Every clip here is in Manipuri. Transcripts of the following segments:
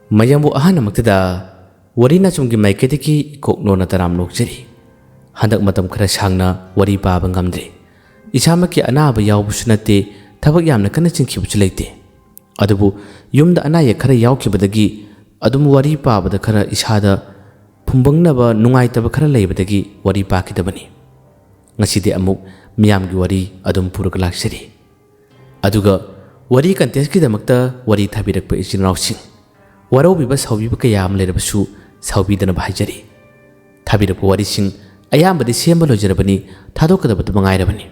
ꯃꯌꯥꯝꯕꯨ ꯑꯍꯥꯟꯕꯃꯛꯇꯗ ꯋꯥꯔꯤꯅ ꯆꯨꯝꯒꯤ ꯃꯥꯏꯀꯩꯗꯒꯤ ꯀꯣꯛꯅꯣꯅ ꯇꯔꯥꯝ ꯅꯣꯛꯆꯔꯤ꯫ ꯍꯟꯗꯛ ꯃꯇꯝ ꯈꯔ ꯁꯥꯡꯅ ꯋꯥꯔꯤ ꯄꯥꯕ ꯉꯝꯗ꯭ꯔꯦ꯫ ꯏꯁꯥꯃꯛꯀꯤ ꯑꯅꯥꯕ ꯌꯥꯎꯕꯁꯨ ꯅꯠꯇꯦ, ꯊꯕꯛ ꯌꯥꯝꯅ ꯀꯟꯅ ꯆꯤꯟꯈꯤꯕꯁꯨ ꯂꯩꯇꯦ꯫ ꯑꯗꯨꯕꯨ ꯌꯨꯝꯗ ꯑꯅꯥ ꯑꯌꯦꯛ ꯈꯔ ꯌꯥꯎꯈꯤꯕꯗꯒꯤ ꯑꯗꯨꯝ ꯋꯥꯔꯤ ꯄꯥꯕꯗ ꯈꯔ ꯏꯁꯥꯗ ꯐꯨꯝꯕꯪꯅꯕ ꯅꯨꯡꯉꯥꯏꯇꯕ ꯈꯔ ꯂꯩꯕꯗꯒꯤ ꯋꯥꯔꯤ ꯄꯥꯈꯤꯗꯕꯅꯤ꯫ ꯉꯁꯤꯗꯤ ꯑꯃꯨꯛ ꯃꯤꯌꯥꯝꯒꯤ ꯋꯥꯔꯤ ꯑꯗꯨꯝ ꯄꯨꯔꯒ ꯂꯥꯛꯆꯔꯤ꯫ ꯑꯗꯨꯒ ꯋꯥꯔꯤ ꯀꯟꯇꯦꯁꯀꯤꯗꯃꯛꯇ ꯋꯥꯔꯤ ꯊꯥꯕꯤꯔꯛꯄ ꯏꯆꯤꯜ ꯏꯅꯥꯎꯁꯤꯡ, ꯋꯥꯔꯧꯕꯤꯕ ꯁꯥꯎꯕꯤꯕ ꯀꯌꯥ ꯑꯃ ꯂꯩꯔꯕꯁꯨ ꯁꯥꯎꯕꯤꯗꯅꯕ ꯍꯥꯏꯖꯔꯤ꯫ ꯊꯥꯕꯤꯔꯛꯄ ꯋꯥꯔꯤꯁꯤꯡ ꯑꯌꯥꯝꯕꯗꯤ ꯁꯦꯝꯕ ꯂꯣꯏꯖꯔꯕꯅꯤ, ꯊꯥꯗꯣꯛꯀꯗꯕꯗꯨ ꯃꯉꯥꯏꯔꯕꯅꯤ꯫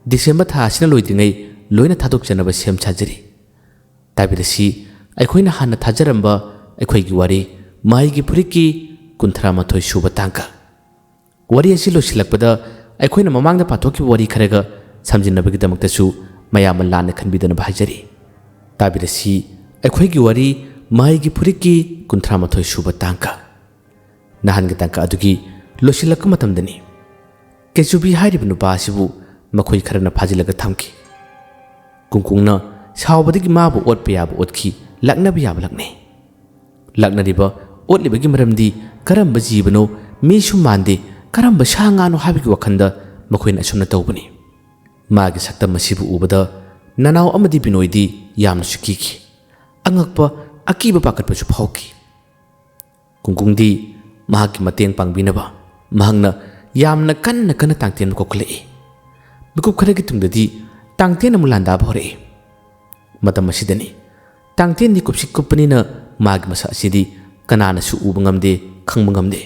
ꯗꯤꯁꯦꯝꯕꯔ ꯊꯥ ꯑꯁꯤꯅ ꯂꯣꯏꯗ꯭ꯔꯤꯉꯩ ꯂꯣꯏꯅ ꯊꯥꯗꯣꯛꯆꯅꯕ ꯁꯦꯝ ꯁꯥꯖꯔꯤ꯫ ꯇꯥꯕꯤꯔꯁꯤ ꯑꯩꯈꯣꯏꯅ ꯍꯥꯟꯅ ꯊꯥꯖꯔꯝꯕ ꯑꯩꯈꯣꯏꯒꯤ ꯋꯥꯔꯤ ꯃꯍꯩꯒꯤ ꯐꯨꯔꯤꯠꯀꯤ 38 ꯁꯨꯕ ꯇꯥꯡꯀꯛ꯫ ꯋꯥꯔꯤ ꯑꯁꯤ ꯂꯣꯏꯁꯤꯜꯂꯛꯄꯗ ꯑꯩꯈꯣꯏꯅ ꯃꯃꯥꯡꯗ ꯄꯥꯊꯣꯛꯈꯤꯕ ꯋꯥꯔꯤ ꯈꯔꯒ ꯁꯝꯖꯤꯟꯅꯕꯒꯤꯗꯃꯛꯇꯁꯨ ꯃꯌꯥꯝꯅ ꯂꯥꯟꯅ ꯈꯟꯕꯤꯗꯅꯕ ꯍꯥꯏꯖꯔꯤ꯫ ꯇꯥꯕꯤꯔꯁꯤ ꯑꯩꯈꯣꯏꯒꯤ ꯋꯥꯔꯤ ꯃꯍꯩꯒꯤ ꯐꯨꯔꯤꯠꯀꯤ 38 ꯁꯨꯕ ꯇꯥꯡꯀꯛ꯫ ꯅꯍꯥꯟꯒꯤ ꯇꯥꯡꯀꯛ ꯑꯗꯨꯒꯤ ꯂꯣꯏꯁꯤꯜꯂꯛꯄ ꯃꯇꯝꯗꯅꯤ ꯀꯦꯆꯨꯕꯤ ꯍꯥꯏꯔꯤꯕ ꯅꯨꯄꯥ ꯑꯁꯤꯕꯨ ꯃꯈꯣꯏ ꯈꯔꯅ ꯐꯥꯖꯤꯜꯂꯒ ꯊꯝꯈꯤ꯫ ꯀꯨꯡꯀꯨꯡꯅ ꯁꯥꯎꯕꯗꯒꯤ ꯃꯥꯕꯨ ꯑꯣꯠꯄ ꯌꯥꯕ ꯑꯣꯠꯈꯤ, ꯂꯛꯅꯕ ꯌꯥꯕ ꯂꯛꯅꯩ꯫ ꯂꯛꯅꯔꯤꯕ ꯑꯣꯠꯂꯤꯕꯒꯤ ꯃꯔꯝꯗꯤ ꯀꯔꯝꯕ ꯖꯤꯕꯅꯣ, ꯃꯤꯁꯨ ꯃꯥꯟꯗꯦ, ꯀꯔꯝꯕ ꯁꯥ ꯉꯥꯅꯣ ꯍꯥꯏꯕꯒꯤ ꯋꯥꯈꯜꯗ ꯃꯈꯣꯏꯅ ꯑꯁꯨꯝꯅ ꯇꯧꯕꯅꯤ꯫ ꯃꯥꯒꯤ ꯁꯛꯇꯝ ꯑꯁꯤꯕꯨ ꯎꯕꯗ ꯅꯅꯥꯎ ꯑꯃꯗꯤ ꯕꯤꯅꯣꯏꯗꯤ ꯌꯥꯝꯅꯁꯨ ꯀꯤꯈꯤ, ꯑꯉꯛꯄ ꯑꯀꯤꯕ ꯄꯥꯈꯠꯄꯁꯨ ꯐꯥꯎꯈꯤ꯫ ꯀꯨꯡꯀꯨꯡꯗꯤ ꯃꯍꯥꯛꯀꯤ ꯃꯇꯦꯡ ꯄꯥꯡꯕꯤꯅꯕ ꯃꯍꯥꯛꯅ ꯌꯥꯝꯅ ꯀꯟꯅ ꯇꯥꯡꯇꯦꯟꯕꯨ ꯀꯧꯈꯠꯂꯛꯏ꯫ ꯃꯤꯀꯨꯞ ꯈꯔꯒꯤ ꯇꯨꯡꯗꯗꯤ ꯇꯥꯡꯇꯦꯟ ꯑꯃꯨꯛ ꯂꯥꯟꯗꯥꯕ ꯍꯧꯔꯛꯏ꯫ ꯃꯇꯝ ꯑꯁꯤꯗꯅꯤ ꯇꯥꯡꯇꯦꯟꯗꯤ ꯀꯨꯞꯁꯤꯛ ꯀꯨꯞꯄꯅꯤꯅ ꯃꯥꯒꯤ ꯃꯁꯛ ꯑꯁꯤꯗꯤ ꯀꯅꯥꯅꯁꯨ ꯎꯕ ꯉꯝꯗꯦ, ꯈꯪꯕ ꯉꯝꯗꯦ꯫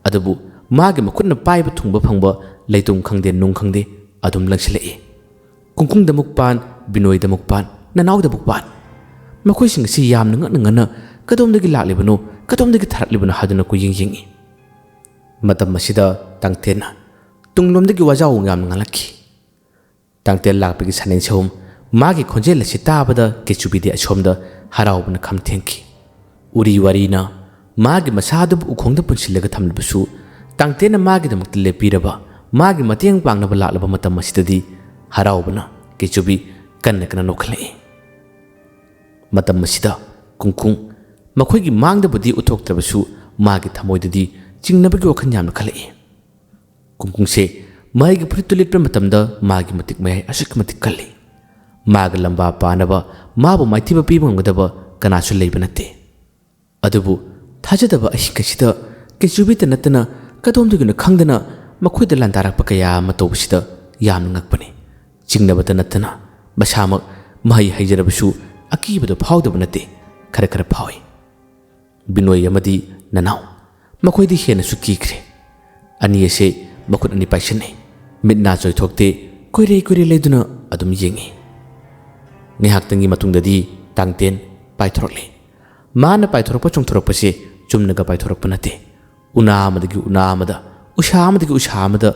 ꯑꯗꯨꯕꯨ ꯃꯥꯒꯤ ꯃꯈꯨꯠꯅ ꯄꯥꯏꯕ ꯊꯨꯡꯕ ꯐꯪꯕ ꯂꯩꯇꯨꯝ ꯈꯪꯗꯦ, ꯅꯨꯡ ꯈꯪꯗꯦ ꯑꯗꯨꯝ ꯂꯪꯁꯤꯜꯂꯛꯏ꯫ ꯀꯨꯡꯀꯨꯡꯗ ꯑꯃꯨꯛ ꯄꯥꯟ, ꯕꯤꯅꯣꯏꯗ ꯑꯃꯨꯛ ꯄꯥꯟ, ꯅꯅꯥꯎꯗ ꯑꯃꯨꯛ ꯄꯥꯟ꯫ ꯃꯈꯣꯏꯁꯤꯡ ꯑꯁꯤ ꯌꯥꯝꯅ ꯉꯛꯅ ꯀꯗꯣꯝꯗꯒꯤ ꯂꯥꯛꯂꯤꯕꯅꯣ, ꯀꯗꯣꯝꯗꯒꯤ ꯊꯥꯔꯛꯂꯤꯕꯅꯣ ꯍꯥꯏꯗꯨꯅ ꯀꯣꯏꯌꯦꯡ ꯌꯦꯡꯉꯤ꯫ ꯃꯇꯝ ꯑꯁꯤꯗ ꯇꯥꯡꯇꯦꯟꯅ ꯇꯨꯡꯂꯣꯝꯗꯒꯤ ꯋꯥꯖꯥꯎ ꯌꯥꯝꯅ ꯉꯥꯡꯂꯛꯈꯤ꯫ ꯇꯥꯡꯇꯦꯟ ꯂꯥꯛꯄꯒꯤ ꯁꯅꯦꯟ ꯁꯍꯨꯝ ꯃꯥꯒꯤ ꯈꯣꯟꯖꯦꯜ ꯑꯁꯤ ꯇꯥꯕꯗ ꯀꯦꯆꯨꯕꯤꯗꯤ ꯑꯁꯣꯝꯗ ꯍꯔꯥꯎꯕꯅ ꯈꯝ ꯊꯦꯡꯈꯤ꯫ ꯎꯔꯤ ꯋꯥꯔꯤꯅ ꯃꯥꯒꯤ ꯃꯁꯥ ꯑꯗꯨꯕꯨ ꯎꯈꯣꯡꯗ ꯄꯨꯟꯁꯤꯜꯂꯒ ꯊꯝꯂꯕꯁꯨ ꯇꯥꯡꯇꯦꯟꯅ ꯃꯥꯒꯤꯗꯃꯛꯇ ꯂꯦꯞꯄꯤꯔꯕ, ꯃꯥꯒꯤ ꯃꯇꯦꯡ ꯄꯥꯡꯅꯕ ꯂꯥꯛꯂꯕ ꯃꯇꯝ ꯑꯁꯤꯗꯗꯤ ꯍꯔꯥꯎꯕꯅ ꯀꯦꯆꯨꯕꯤ ꯀꯟꯅ ꯅꯣꯛꯈꯠꯂꯛꯏ꯫ ꯃꯇꯝ ꯑꯁꯤꯗ ꯀꯨꯡꯀꯨꯡ ꯃꯈꯣꯏꯒꯤ ꯃꯥꯡꯗꯕꯨꯗꯤ ꯎꯠꯊꯣꯛꯇ꯭ꯔꯕꯁꯨ ꯃꯥꯒꯤ ꯊꯃꯣꯏꯗꯗꯤ ꯆꯤꯡꯅꯕꯒꯤ ꯋꯥꯈꯜ ꯌꯥꯝꯅ ꯈꯜꯂꯛꯏ꯫ ꯀꯨꯡꯀꯨꯡꯁꯦ ꯃꯍꯩꯒꯤ ꯐꯨꯔꯤꯠꯇꯨ ꯂꯤꯠꯄ ꯃꯇꯝꯗ ꯃꯥꯒꯤ ꯃꯇꯤꯛ ꯃꯌꯥꯏ ꯑꯁꯨꯛꯀꯤ ꯃꯇꯤꯛ ꯀꯜꯂꯤ꯫ ꯃꯥꯒ ꯂꯝꯕꯥ ꯄꯥꯅꯕ, ꯃꯥꯕꯨ ꯃꯥꯏꯊꯤꯕ ꯄꯤꯕ ꯉꯝꯒꯗꯕ ꯀꯅꯥꯁꯨ ꯂꯩꯕ ꯅꯠꯇꯦ꯫ ꯑꯗꯨꯕꯨ ꯊꯥꯖꯗꯕ ꯑꯍꯤꯡ ꯑꯁꯤꯗ ꯀꯦꯆꯨꯕꯤꯇ ꯅꯠꯇꯅ ꯀꯗꯣꯝꯗꯒꯤꯅꯣ ꯈꯪꯗꯅ ꯃꯈꯣꯏꯗ ꯂꯥꯟꯗꯥꯔꯛꯄ ꯀꯌꯥ ꯑꯃ ꯇꯧꯕꯁꯤꯗ ꯌꯥꯝꯅ ꯉꯛꯄꯅꯤ꯫ ꯆꯤꯡꯅꯕꯇ ꯅꯠꯇꯅ ꯃꯁꯥꯃꯛ ꯃꯍꯩ ꯍꯩꯖꯔꯕꯁꯨ ꯑꯀꯤꯕꯗꯣ ꯐꯥꯎꯗꯕ ꯅꯠꯇꯦ, ꯈꯔ ꯐꯥꯎꯏ꯫ ꯕꯤꯅꯣꯏ ꯑꯃꯗꯤ ꯅꯅꯥꯎ ꯃꯈꯣꯏꯗꯤ ꯍꯦꯟꯅꯁꯨ ꯀꯤꯈ꯭ꯔꯦ꯫ ꯑꯅꯤ ꯑꯁꯦ ꯃꯈꯨꯠ ꯑꯅꯤ ꯄꯥꯏꯁꯟꯅꯩ, ꯃꯤꯠ ꯅꯥ ꯆꯣꯏꯊꯣꯛꯇꯦ, ꯀꯣꯏꯔꯩ ꯂꯩꯗꯨꯅ ꯑꯗꯨꯝ ꯌꯦꯡꯉꯤ꯫ ꯉꯥꯏꯍꯥꯛꯇꯪꯒꯤ ꯃꯇꯨꯡꯗꯗꯤ ꯇꯥꯡꯇꯦꯟ ꯄꯥꯏꯊꯣꯔꯛꯂꯦ꯫ ꯃꯥꯅ ꯄꯥꯏꯊꯣꯔꯛꯄ ꯆꯣꯡꯊꯣꯔꯛꯄꯁꯦ ꯆꯨꯝꯅꯒ ꯄꯥꯏꯊꯣꯔꯛꯄ ꯅꯠꯇꯦ꯫ ꯎꯅꯥ ꯑꯃꯗꯒꯤ ꯎꯅꯥ ꯑꯃꯗ, ꯎꯁꯥ ꯑꯃꯗꯒꯤ ꯎꯁꯥ ꯑꯃꯗ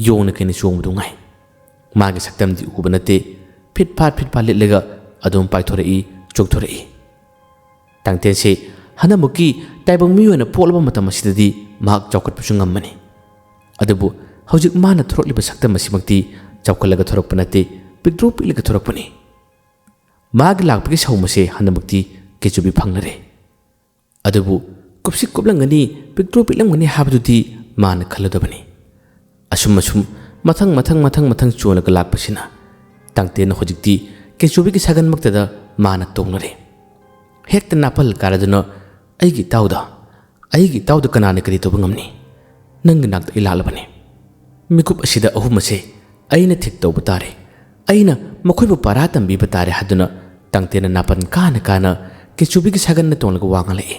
ꯌꯣꯡꯅ ꯀꯩꯅ ꯆꯣꯡꯕꯗꯨ ꯉꯥꯏ꯫ ꯃꯥꯒꯤ ꯁꯛꯇꯝꯗꯤ ꯎꯕ ꯅꯠꯇꯦ, ꯐꯤꯠ ꯐꯥꯠ ꯂꯤꯠꯂꯒ ꯑꯗꯨꯝ ꯄꯥꯏꯊꯣꯔꯛꯏ, ꯆꯣꯡꯊꯣꯔꯛꯏ꯫ ꯇꯥꯡꯇꯦꯟꯁꯦ ꯍꯟꯗꯛꯃꯨꯛꯀꯤ ꯇꯥꯏꯕꯪ ꯃꯤ ꯑꯣꯏꯅ ꯄꯣꯛꯂꯕ ꯃꯇꯝ ꯑꯁꯤꯗꯗꯤ ꯃꯍꯥꯛ ꯆꯥꯎꯈꯠꯄꯁꯨ ꯉꯝꯃꯅꯤ꯫ ꯑꯗꯨꯕꯨ ꯍꯧꯖꯤꯛ ꯃꯥꯅ ꯊꯣꯔꯛꯂꯤꯕ ꯁꯛꯇꯝ ꯑꯁꯤꯃꯛꯇꯤ ꯆꯥꯎꯈꯠꯂꯒ ꯊꯣꯔꯛꯄ ꯅꯠꯇꯦ, ꯄꯤꯛꯇ꯭ꯔꯨ ꯄꯤꯛꯂꯒ ꯊꯣꯔꯛꯄꯅꯤ꯫ ꯃꯥꯒꯤ ꯂꯥꯛꯄꯒꯤ ꯁꯍꯨꯝ ꯑꯁꯦ ꯍꯟꯗꯛꯃꯛꯇꯤ ꯀꯦꯆꯨꯕꯤ ꯐꯪꯂꯔꯦ꯫ ꯑꯗꯨꯕꯨ ꯀꯨꯞꯁꯤꯛ ꯀꯨꯞꯂꯝꯒꯅꯤ, ꯄꯤꯛꯇ꯭ꯔꯨ ꯄꯤꯛꯂꯝꯒꯅꯤ ꯍꯥꯏꯕꯗꯨꯗꯤ ꯃꯥꯅ ꯈꯜꯂꯨꯗꯕꯅꯤ꯫ ꯑꯁꯨꯝ ꯃꯊꯪ ꯆꯣꯜꯂꯒ ꯂꯥꯛꯄꯁꯤꯅ ꯇꯥꯡꯇꯦꯟꯅ ꯍꯧꯖꯤꯛꯇꯤ ꯀꯦꯆꯨꯕꯤꯒꯤ ꯁꯥꯒꯟꯃꯛꯇꯗ ꯃꯥꯅ ꯇꯣꯡꯂꯔꯦ꯫ ꯍꯦꯛꯇ ꯅꯥꯄꯜ ꯀꯥꯔꯗꯨꯅ ꯑꯩꯒꯤ ꯏꯇꯥꯎꯗ ꯀꯅꯥꯅ ꯀꯔꯤ ꯇꯧꯕ ꯉꯝꯅꯤ? ꯅꯪꯒꯤ ꯅꯥꯛꯇ ꯑꯩ ꯂꯥꯛꯂꯕꯅꯤ꯫ ꯃꯤꯀꯨꯞ ꯑꯁꯤꯗ ꯑꯍꯨꯝ ꯑꯁꯦ ꯑꯩꯅ ꯊꯤꯛ ꯇꯧꯕ ꯇꯥꯔꯦ, ꯑꯩꯅ ꯃꯈꯣꯏꯕꯨ ꯄꯥꯔꯥ ꯇꯝꯕꯤꯕ ꯇꯥꯔꯦ ꯍꯥꯏꯗꯨꯅ ꯇꯥꯡꯇꯦꯟꯅ ꯅꯥꯄꯜ ꯀꯥꯅ ꯀꯦꯆꯨꯕꯤꯒꯤ ꯁꯥꯒꯟꯅ ꯇꯣꯡꯂꯒ ꯋꯥ ꯉꯥꯡꯂꯛꯏ꯫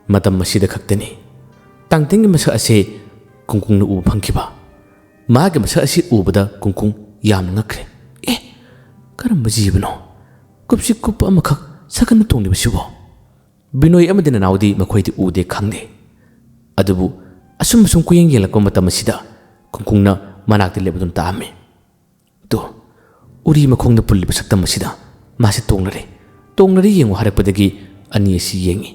ꯃꯇꯝ ꯑꯁꯤꯗ ꯈꯛꯇꯅꯤ ꯇꯥꯡꯇꯦꯟꯒꯤ ꯃꯁꯛ ꯑꯁꯦ ꯀꯨꯡꯀꯨꯡꯅ ꯎꯕ ꯐꯪꯈꯤꯕ꯫ ꯃꯥꯒꯤ ꯃꯁꯛ ꯑꯁꯤ ꯎꯕꯗ ꯀꯨꯡꯀꯨꯡ ꯌꯥꯝꯅ ꯉꯛꯈ꯭ꯔꯦ꯫ ꯀꯔꯝꯕ ꯖꯤꯕꯅꯣ ꯀꯨꯞꯁꯤꯛ ꯀꯨꯞꯄ ꯑꯃꯈꯛ ꯁꯥꯒꯟꯅ ꯇꯣꯡꯂꯤꯕꯁꯤꯕꯣ? ꯕꯤꯅꯣꯏ ꯑꯃꯗꯤ ꯅꯅꯥꯎꯗꯤ ꯃꯈꯣꯏꯗꯤ ꯎꯗꯦ, ꯈꯪꯗꯦ꯫ ꯑꯗꯨꯕꯨ ꯑꯁꯨꯝ ꯀꯨꯌꯦꯡ ꯌꯦꯡꯂꯛꯄ ꯃꯇꯝ ꯑꯁꯤꯗ ꯀꯨꯡꯀꯨꯡꯅ ꯃꯅꯥꯛꯇ ꯂꯦꯞꯇꯨꯅ ꯇꯥꯑꯝꯃꯤ꯫ ꯎꯔꯤ ꯃꯈꯣꯡꯗ ꯄꯨꯜꯂꯤꯕ ꯁꯛꯇꯝ ꯑꯁꯤꯗ ꯃꯥꯁꯦ ꯇꯣꯡꯂꯔꯤ ꯌꯦꯡꯉꯨ ꯍꯥꯏꯔꯛꯄꯗꯒꯤ ꯑꯅꯤ ꯑꯁꯤ ꯌꯦꯡꯉꯤ꯫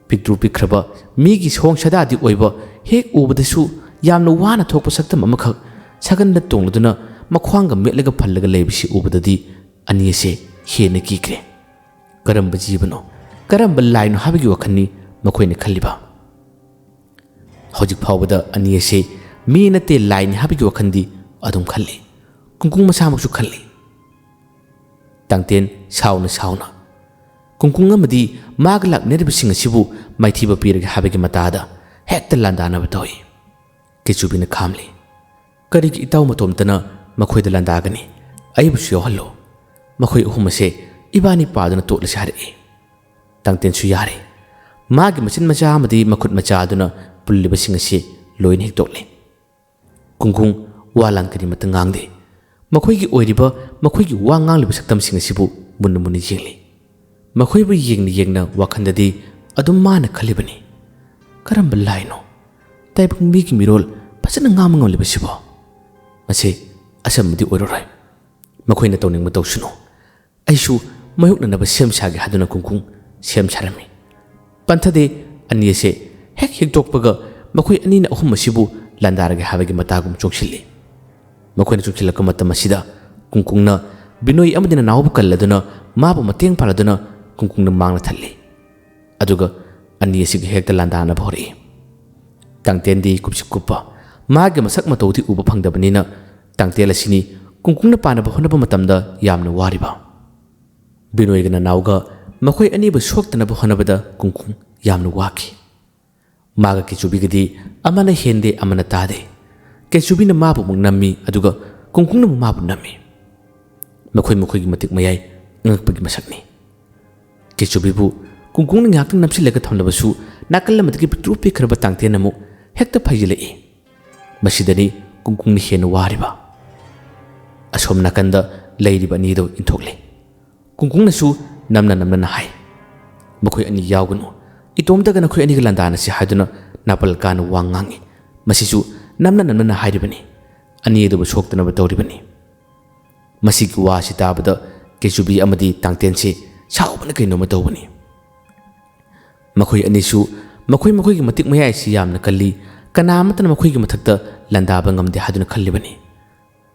ꯄꯤꯛꯇ꯭ꯔꯨ ꯄꯤꯛꯈ꯭ꯔꯕ ꯃꯤꯒꯤ ꯁꯣꯡ ꯁꯗꯥꯗꯤ ꯑꯣꯏꯕ, ꯍꯦꯛ ꯎꯕꯗꯁꯨ ꯌꯥꯝꯅ ꯋꯥꯅ ꯊꯣꯛꯄ ꯁꯛꯇꯝ ꯑꯃꯈꯛ ꯁꯥꯒꯟꯗ ꯇꯣꯡꯂꯗꯨꯅ ꯃꯈ꯭ꯋꯥꯡꯒ ꯃꯦꯠꯂꯒ ꯐꯜꯂꯒ ꯂꯩꯕꯁꯤ ꯎꯕꯗꯗꯤ ꯑꯅꯤ ꯑꯁꯦ ꯍꯦꯟꯅ ꯀꯤꯈ꯭ꯔꯦ꯫ ꯀꯔꯝꯕ ꯖꯤꯕꯅꯣ, ꯀꯔꯝꯕ ꯂꯥꯏꯅꯣ ꯍꯥꯏꯕꯒꯤ ꯋꯥꯈꯜꯅꯤ ꯃꯈꯣꯏꯅ ꯈꯜꯂꯤꯕ ꯍꯧꯖꯤꯛ ꯐꯥꯎꯕꯗ ꯑꯅꯤ ꯑꯁꯤ ꯃꯤ ꯅꯠꯇꯦ ꯂꯥꯏꯅꯤ ꯍꯥꯏꯕꯒꯤ ꯋꯥꯈꯜꯗꯤ ꯑꯗꯨꯝ ꯈꯜꯂꯤ ꯀꯨꯡꯀꯨꯡ ꯃꯁꯥꯃꯛꯁꯨ ꯈꯜꯂꯤ ꯇꯥꯡꯇꯦꯟ ꯁꯥꯎꯅ ꯁꯥꯎꯅ ꯀꯨꯡꯀꯨꯡ ꯑꯃꯗꯤ ꯃꯥꯒ ꯂꯥꯛꯅꯔꯤꯕꯁꯤꯡ ꯑꯁꯤꯕꯨ ꯃꯥꯏꯊꯤꯕ ꯄꯤꯔꯒꯦ ꯍꯥꯏꯕꯒꯤ ꯃꯇꯥꯗ ꯍꯦꯛꯇ ꯂꯥꯟꯗꯥꯅꯕ ꯇꯧꯏ ꯀꯦꯆꯨꯕꯤꯅ ꯈꯥꯝꯂꯤ ꯀꯔꯤꯒꯤ ꯏꯇꯥꯎ ꯃꯇꯣꯝꯇꯅ ꯃꯈꯣꯏꯗ ꯂꯥꯟꯗꯥꯒꯅꯤ ꯑꯩꯕꯨꯁꯨ ꯌꯥꯎꯍꯜꯂꯣ ꯃꯈꯣꯏ ꯑꯍꯨꯝ ꯑꯁꯦ ꯏꯕꯥꯅꯤ ꯄꯥꯗꯨꯅ ꯇꯣꯠꯂꯁꯤ ꯍꯥꯏꯔꯛꯏ ꯇꯥꯡꯇꯦꯟꯁꯨ ꯌꯥꯔꯦ ꯃꯥꯒꯤ ꯃꯆꯤꯟ ꯃꯆꯥ ꯑꯃꯗꯤ ꯃꯈꯨꯠ ꯃꯆꯥ ꯑꯗꯨꯅ ꯄꯨꯜꯂꯤꯕꯁꯤꯡ ꯑꯁꯤ ꯂꯣꯏꯅ ꯍꯦꯛꯇꯣꯛꯂꯤ ꯀꯨꯡꯀꯨꯡ ꯋꯥ ꯂꯥꯟ ꯀꯔꯤꯃꯠꯇ ꯉꯥꯡꯗꯦ ꯃꯈꯣꯏꯒꯤ ꯑꯣꯏꯔꯤꯕ ꯃꯈꯣꯏꯒꯤ ꯋꯥ ꯉꯥꯡꯂꯤꯕ ꯁꯛꯇꯝꯁꯤꯡ ꯑꯁꯤꯕు ꯃꯨꯟꯅ ꯃꯨꯟꯅ ꯌꯦꯡꯂꯤ ꯃꯈꯣꯏꯕꯨ ꯌꯦꯡꯅ ꯌꯦꯡꯅ ꯋꯥꯈꯜꯗꯗꯤ ꯑꯗꯨꯝ ꯃꯥꯅ ꯈꯜꯂꯤꯕꯅꯤ ꯀꯔꯝꯕ ꯂꯥꯏꯅꯣ ꯇꯥꯏꯕꯪ ꯃꯤꯒꯤ ꯃꯤꯔꯣꯜ ꯐꯖꯅ ꯉꯥꯡꯕ ꯉꯝꯂꯤꯕꯁꯤꯕꯣ ꯃꯁꯤ ꯑꯁꯝꯕꯗꯤ ꯑꯣꯏꯔꯔꯣꯏ ꯃꯈꯣꯏꯅ ꯇꯧꯅꯤꯡꯕ ꯇꯧꯁꯅꯨ ꯑꯩꯁꯨ ꯃꯥꯌꯣꯛꯅꯅꯕ ꯁꯦꯝ ꯁꯥꯒꯦ ꯍꯥꯏꯗꯨꯅ ꯀꯨꯡꯀꯨꯡ ꯁꯦꯝ ꯁꯥꯔꯝꯃꯤ ꯄꯟꯊꯗꯦ ꯑꯅꯤ ꯑꯁꯦ ꯍꯦꯛ ꯍꯦꯛꯇꯣꯛꯄꯒ ꯃꯈꯣꯏ ꯑꯅꯤꯅ ꯑꯍꯨꯝ ꯑꯁꯤꯕꯨ ꯂꯥꯟꯗꯥꯔꯒꯦ ꯍꯥꯏꯕꯒꯤ ꯃꯇꯥꯒꯨꯝ ꯆꯣꯡꯁꯤꯜꯂꯤ ꯃꯈꯣꯏꯅ ꯆꯣꯡꯁꯤꯜꯂꯛꯄ ꯃꯇꯝ ꯑꯁꯤꯗ ꯀꯨꯡꯀꯨꯡꯅ ꯕꯤꯅꯣꯏ ꯑꯃꯗꯤ ꯅꯅꯥꯎꯕꯨ ꯀꯜꯂꯗꯨꯅ ꯃꯥꯕꯨ ꯃꯇꯦꯡ ꯄꯥꯡꯂꯗꯨꯅ ꯀꯨꯡꯀꯨꯡꯅ ꯃꯥꯡꯅ ꯊꯜꯂꯤ ꯑꯗꯨꯒ ꯑꯅꯤ ꯑꯁꯤꯒ ꯍꯦꯛꯇ ꯂꯥꯟꯗꯥꯅꯕ ꯍꯧꯔꯛꯏ ꯇꯥꯡꯇꯦꯟꯗꯤ ꯀꯨꯞꯁꯤ ꯀꯨꯞꯄ ꯃꯥꯒꯤ ꯃꯁꯛ ꯃꯇꯧꯗꯤ ꯎꯕ ꯐꯪꯗꯕꯅꯤꯅ ꯇꯥꯡꯇꯦꯟ ꯑꯁꯤꯅꯤ ꯀꯨꯡꯀꯨꯡꯅ ꯄꯥꯅꯕ ꯍꯣꯠꯅꯕ ꯃꯇꯝꯗ ꯌꯥꯝꯅ ꯋꯥꯔꯤꯕ ꯕꯤꯅꯣꯏꯒ ꯅꯅꯥꯎꯒ ꯃꯈꯣꯏ ꯑꯅꯤꯕꯨ ꯁꯣꯛꯇꯅꯕ ꯍꯣꯠꯅꯕꯗ ꯀꯨꯡꯀꯨꯡ ꯌꯥꯝꯅ ꯋꯥꯈꯤ ꯃꯥꯒ ꯀꯦꯆꯨꯕꯤꯒꯗꯤ ꯑꯃꯅ ꯍꯦꯟꯗꯦ ꯑꯃꯅ ꯇꯥꯗꯦ ꯀꯦꯆꯨꯕꯤꯅ ꯃꯥꯕꯨ ꯑꯃꯨꯛ ꯅꯝꯃꯤ ꯑꯗꯨꯒ ꯀꯨꯡꯀꯨꯡꯅ ꯑꯃꯨꯛ ꯃꯥꯕꯨ ꯅꯝꯃꯤ ꯃꯈꯣꯏꯒꯤ ꯃꯇꯤꯛ ꯃꯌꯥꯏ ꯑꯉꯛꯄꯒꯤ ꯃꯁꯛꯅꯤ ꯀꯦꯆꯨꯕꯤꯕꯨ ꯀꯨꯡꯀꯨꯡꯅ ꯉꯥꯛꯇꯪ ꯅꯞꯁꯤꯜꯂꯒ ꯊꯝꯂꯕꯁꯨ ꯅꯥꯀꯜ ꯑꯃꯗꯒꯤ ꯄꯤꯛꯇ꯭ꯔꯨ ꯄꯤꯛꯈ꯭ꯔꯕ ꯇꯥꯡꯇꯦꯟ ꯑꯃꯨꯛ ꯍꯦꯛꯇ ꯐꯩꯖꯤꯜꯂꯛꯏ ꯃꯁꯤꯗꯅꯤ ꯀꯨꯡꯀꯨꯡꯅ ꯍꯦꯟꯅ ꯋꯥꯔꯤꯕ ꯑꯁꯣꯝ ꯅꯥꯀꯟꯗ ꯂꯩꯔꯤꯕ ꯑꯅꯤꯗꯨ ꯏꯟꯊꯣꯛꯂꯤ ꯀꯨꯡꯀꯨꯡꯅꯁꯨ ꯅꯝꯅ ꯅꯝꯅꯅ ꯍꯥꯏ ꯃꯈꯣꯏ ꯑꯅꯤ ꯌꯥꯎꯒꯅꯨ ꯏꯇꯣꯝꯇꯒ ꯅꯈꯣꯏ ꯑꯅꯤꯒ ꯂꯥꯟꯗꯥꯅꯁꯤ ꯍꯥꯏꯗꯨꯅ ꯅꯥꯄꯜ ꯀꯥꯅ ꯋꯥ ꯉꯥꯡꯉꯤ ꯃꯁꯤꯁꯨ ꯅꯝꯅ ꯅꯝꯅꯅ ꯍꯥꯏꯔꯤꯕꯅꯤ ꯑꯅꯤ ꯑꯗꯨꯕꯨ ꯁꯣꯛꯇꯅꯕ ꯇꯧꯔꯤꯕꯅꯤ ꯃꯁꯤꯒꯤ ꯋꯥꯁꯤ ꯇꯥꯕꯗ ꯀꯦꯆꯨꯕꯤ ꯑꯃꯗꯤ ꯇꯥꯡꯇꯦꯟꯁꯤ ꯁꯥꯎꯕꯅ ꯀꯩꯅꯣꯝꯃ ꯇꯧꯕꯅꯤ ꯃꯈꯣꯏ ꯑꯅꯤꯁꯨ ꯃꯈꯣꯏꯒꯤ ꯃꯇꯤꯛ ꯃꯌꯥꯏꯁꯤ ꯌꯥꯝꯅ ꯀꯜꯂꯤ ꯀꯅꯥꯃꯠꯇꯅ ꯃꯈꯣꯏꯒꯤ ꯃꯊꯛꯇ ꯂꯥꯟꯗꯥꯕ ꯉꯝꯗꯦ ꯍꯥꯏꯗꯨꯅ ꯈꯜꯂꯤꯕꯅꯤ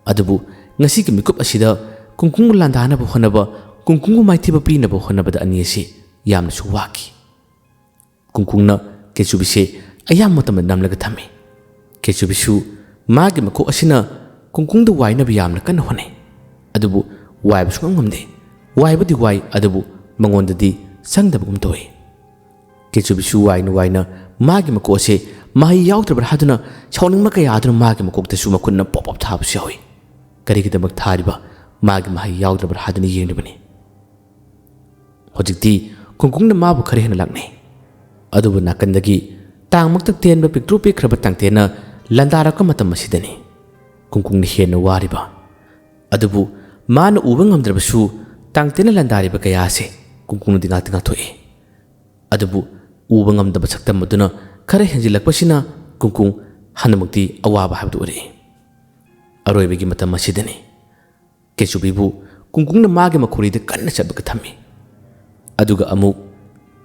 ꯑꯗꯨꯕꯨ ꯉꯁꯤꯒꯤ ꯃꯤꯀꯨꯞ ꯑꯁꯤꯗ ꯀꯨꯡꯀꯨꯡꯕꯨ ꯂꯥꯟꯗꯥꯅꯕ ꯍꯣꯠꯅꯕ ꯀꯨꯡꯀꯨꯡꯕꯨ ꯃꯥꯏꯊꯤꯕ ꯄꯤꯅꯕ ꯍꯣꯠꯅꯕꯗ ꯑꯅꯤ ꯑꯁꯤ ꯌꯥꯝꯅꯁꯨ ꯋꯥꯈꯤ ꯀꯨꯡꯀꯨꯡꯅ ꯀꯦꯆꯨꯕꯤꯁꯦ ꯑꯌꯥꯝꯕ ꯃꯇꯝꯗ ꯅꯝꯂꯒ ꯊꯝꯃꯤ ꯀꯦꯆꯨꯕꯤꯁꯨ ꯃꯥꯒꯤ ꯃꯀꯣꯛ ꯑꯁꯤꯅ ꯀꯨꯡꯀꯨꯡꯗ ꯋꯥꯏꯅꯕ ꯌꯥꯝꯅ ꯀꯟꯅ ꯍꯣꯠꯅꯩ ꯑꯗꯨꯕꯨ ꯋꯥꯏꯕ ꯁꯨꯡꯉꯝ ꯉꯝꯗꯦ ꯋꯥꯏꯕꯨꯗꯤ ꯋꯥꯏ ꯑꯗꯨꯕꯨ ꯃꯉꯣꯟꯗꯗꯤ ꯆꯪꯗꯕꯒꯨꯝ ꯇꯧꯏ ꯀꯦꯆꯨꯕꯤꯁꯨ ꯋꯥꯏꯅ ꯃꯥꯒꯤ ꯃꯀꯣꯛ ꯑꯁꯦ ꯃꯍꯩ ꯌꯥꯎꯗ꯭ꯔꯕ꯭ꯔꯥ ꯍꯥꯏꯗꯨꯅ ꯁꯥꯎꯅꯤꯡꯕ ꯀꯌꯥꯗꯨꯅ ꯃꯥꯒꯤ ꯃꯀꯣꯛꯇꯁꯨ ꯃꯈꯨꯠꯅ ꯄꯣꯞ ꯄꯣꯞ ꯊꯥꯕꯁꯨ ꯌꯥꯎꯏ ꯀꯔꯤꯒꯤꯗꯃꯛ ꯊꯥꯔꯤꯕ ꯃꯥꯒꯤ ꯃꯍꯩ ꯌꯥꯎꯗ꯭ꯔꯕ꯭ꯔꯥ ꯍꯥꯏꯗꯨꯅ ꯌꯦꯡꯂꯤꯕꯅꯤ ꯍꯧꯖꯤꯛꯇꯤ ꯀꯨꯡꯀꯨꯡꯅ ꯃꯥꯕꯨ ꯈꯔ ꯍꯦꯟꯅ ꯂꯥꯛꯅꯩ ꯑꯗꯨꯕꯨ ꯅꯥꯀꯟꯗꯒꯤ ꯇꯥꯡꯃꯛꯇ ꯇꯦꯟꯕ ꯄꯤꯛꯇ꯭ꯔꯨ ꯄꯤꯛꯈ꯭ꯔꯕ ꯇꯥꯡꯇꯦꯟꯅ ꯂꯥꯟꯗꯥꯔꯛꯄ ꯃꯇꯝ ꯑꯁꯤꯗꯅꯤ ꯀꯨꯡꯀꯨꯡꯅ ꯍꯦꯟꯅ ꯋꯥꯔꯤꯕ ꯑꯗꯨꯕꯨ ꯃꯥꯅ ꯎꯕ ꯉꯝꯗ꯭ꯔꯕꯁꯨ ꯇꯥꯡꯇꯦꯟꯅ ꯂꯥꯟꯗꯥꯔꯤꯕ ꯀꯌꯥ ꯑꯁꯦ ꯀꯨꯡꯀꯨꯡꯅꯗꯤ ꯉꯥꯛꯇ ꯉꯥꯛꯊꯣꯛꯏ ꯑꯗꯨꯕꯨ ꯎꯕ ꯉꯝꯗꯕ ꯁꯛꯇꯝ ꯑꯗꯨꯅ ꯈꯔ ꯍꯦꯟꯖꯤꯜꯂꯛꯄꯁꯤꯅ ꯀꯨꯡꯀꯨꯡ ꯍꯟꯗꯃꯛꯇꯤ ꯑꯋꯥꯕ ꯍꯥꯏꯕꯗꯨ ꯑꯣꯏꯔꯛꯏ ꯑꯔꯣꯏꯕꯒꯤ ꯃꯇꯝ ꯑꯁꯤꯗꯅꯤ ꯀꯦꯆꯨꯕꯤꯕꯨ ꯀꯨꯡꯀꯨꯡꯅ ꯃꯥꯒꯤ ꯃꯈꯣꯔꯤꯗ ꯀꯟꯅ ꯆꯞꯂꯒ ꯊꯝꯃꯤ ꯑꯗꯨꯒ ꯑꯃꯨꯛ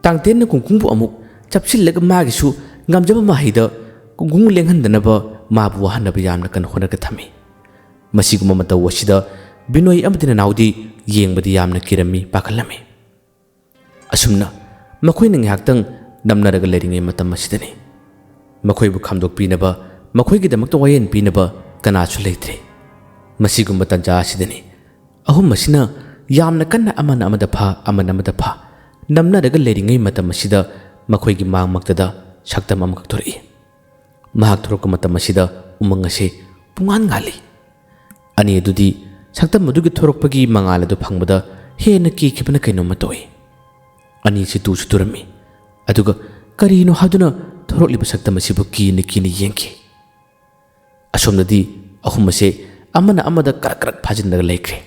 ꯇꯥꯡꯇꯦꯟꯅ ꯀꯨꯡꯀꯨꯡꯕꯨ ꯑꯃꯨꯛ ꯆꯞꯁꯤꯜꯂꯒ ꯃꯥꯒꯤꯁꯨ ꯉꯝꯖꯕ ꯃꯍꯩꯗ ꯀꯨꯡꯀꯨꯡ ꯂꯦꯡꯍꯟꯗꯅꯕ ꯃꯥꯕꯨ ꯋꯥꯍꯟꯅꯕ ꯌꯥꯝꯅ ꯀꯟꯅ ꯍꯣꯠꯅꯔꯒ ꯊꯝꯃꯤ ꯃꯁꯤꯒꯨꯝꯕ ꯃꯇꯧ ꯑꯁꯤꯗ ꯕꯤꯅꯣꯏ ꯑꯃꯗꯤ ꯅꯅꯥꯎꯗꯤ ꯌꯦꯡꯕꯗꯤ ꯌꯥꯝꯅ ꯀꯤꯔꯝꯃꯤ ꯄꯥꯈꯠꯂꯝꯃꯤ ꯑꯁꯨꯝꯅ ꯃꯈꯣꯏꯅ ꯉꯥꯏꯍꯥꯛꯇꯪ ꯅꯝꯅꯔꯒ ꯂꯩꯔꯤꯉꯩ ꯃꯇꯝ ꯑꯁꯤꯗꯅꯤ ꯃꯈꯣꯏꯕꯨ ꯈꯥꯝꯗꯣꯛꯄꯤꯅꯕ ꯃꯈꯣꯏꯒꯤꯗꯃꯛꯇ ꯋꯥꯌꯦꯜ ꯄꯤꯅꯕ ꯀꯅꯥꯁꯨ ꯂꯩꯇ꯭ꯔꯦ ꯃꯁꯤꯒꯨꯝꯕ ꯇꯟꯖꯥ ꯑꯁꯤꯗꯅꯤ ꯑꯍꯨꯝ ꯑꯁꯤꯅ ꯌꯥꯝꯅ ꯀꯟꯅ ꯑꯃꯅ ꯑꯃꯗ ꯐꯥ ꯑꯃꯅ ꯑꯃꯗ ꯐꯥ ꯅꯝꯅꯔꯒ ꯂꯩꯔꯤꯉꯩ ꯃꯇꯝ ꯑꯁꯤꯗ ꯃꯈꯣꯏꯒꯤ ꯃꯥꯡꯃꯛꯇꯗ ꯁꯛꯇꯝ ꯑꯃꯈꯛ ꯊꯣꯔꯛꯏ ꯃꯍꯥꯛ ꯊꯣꯔꯛꯄ ꯃꯇꯝ ꯑꯁꯤꯗ ꯎꯃꯪ ꯑꯁꯤ ꯄꯨꯡꯉꯥꯟ ꯉꯥꯜꯂꯤ ꯑꯅꯤ ꯑꯗꯨꯗꯤ ꯁꯛꯇꯝ ꯑꯗꯨꯒꯤ ꯊꯣꯔꯛꯄꯒꯤ ꯃꯉꯥꯜ ꯑꯗꯨ ꯐꯪꯕꯗ ꯍꯦꯟꯅ ꯀꯤꯈꯤꯕꯅ ꯀꯩꯅꯣꯝꯃ ꯇꯧꯏ ꯑꯅꯤꯁꯤ ꯇꯨꯁꯨ ꯇꯨꯔꯝꯃꯤ ꯑꯗꯨꯒ ꯀꯔꯤꯅꯣ ꯍꯥꯏꯗꯨꯅ ꯊꯣꯔꯛꯂꯤꯕ ꯁꯛꯇꯝ ꯑꯁꯤꯕꯨ ꯀꯤꯅ ꯌꯦꯡꯈꯤ ꯑꯁꯣꯝꯗꯗꯤ ꯑꯍꯨꯝ ꯑꯁꯦ ꯑꯃꯅ ꯑꯃꯗ ꯀꯔꯛ ꯀꯔꯛ ꯐꯥꯖꯤꯟꯂꯒ ꯂꯩꯈ꯭ꯔꯦ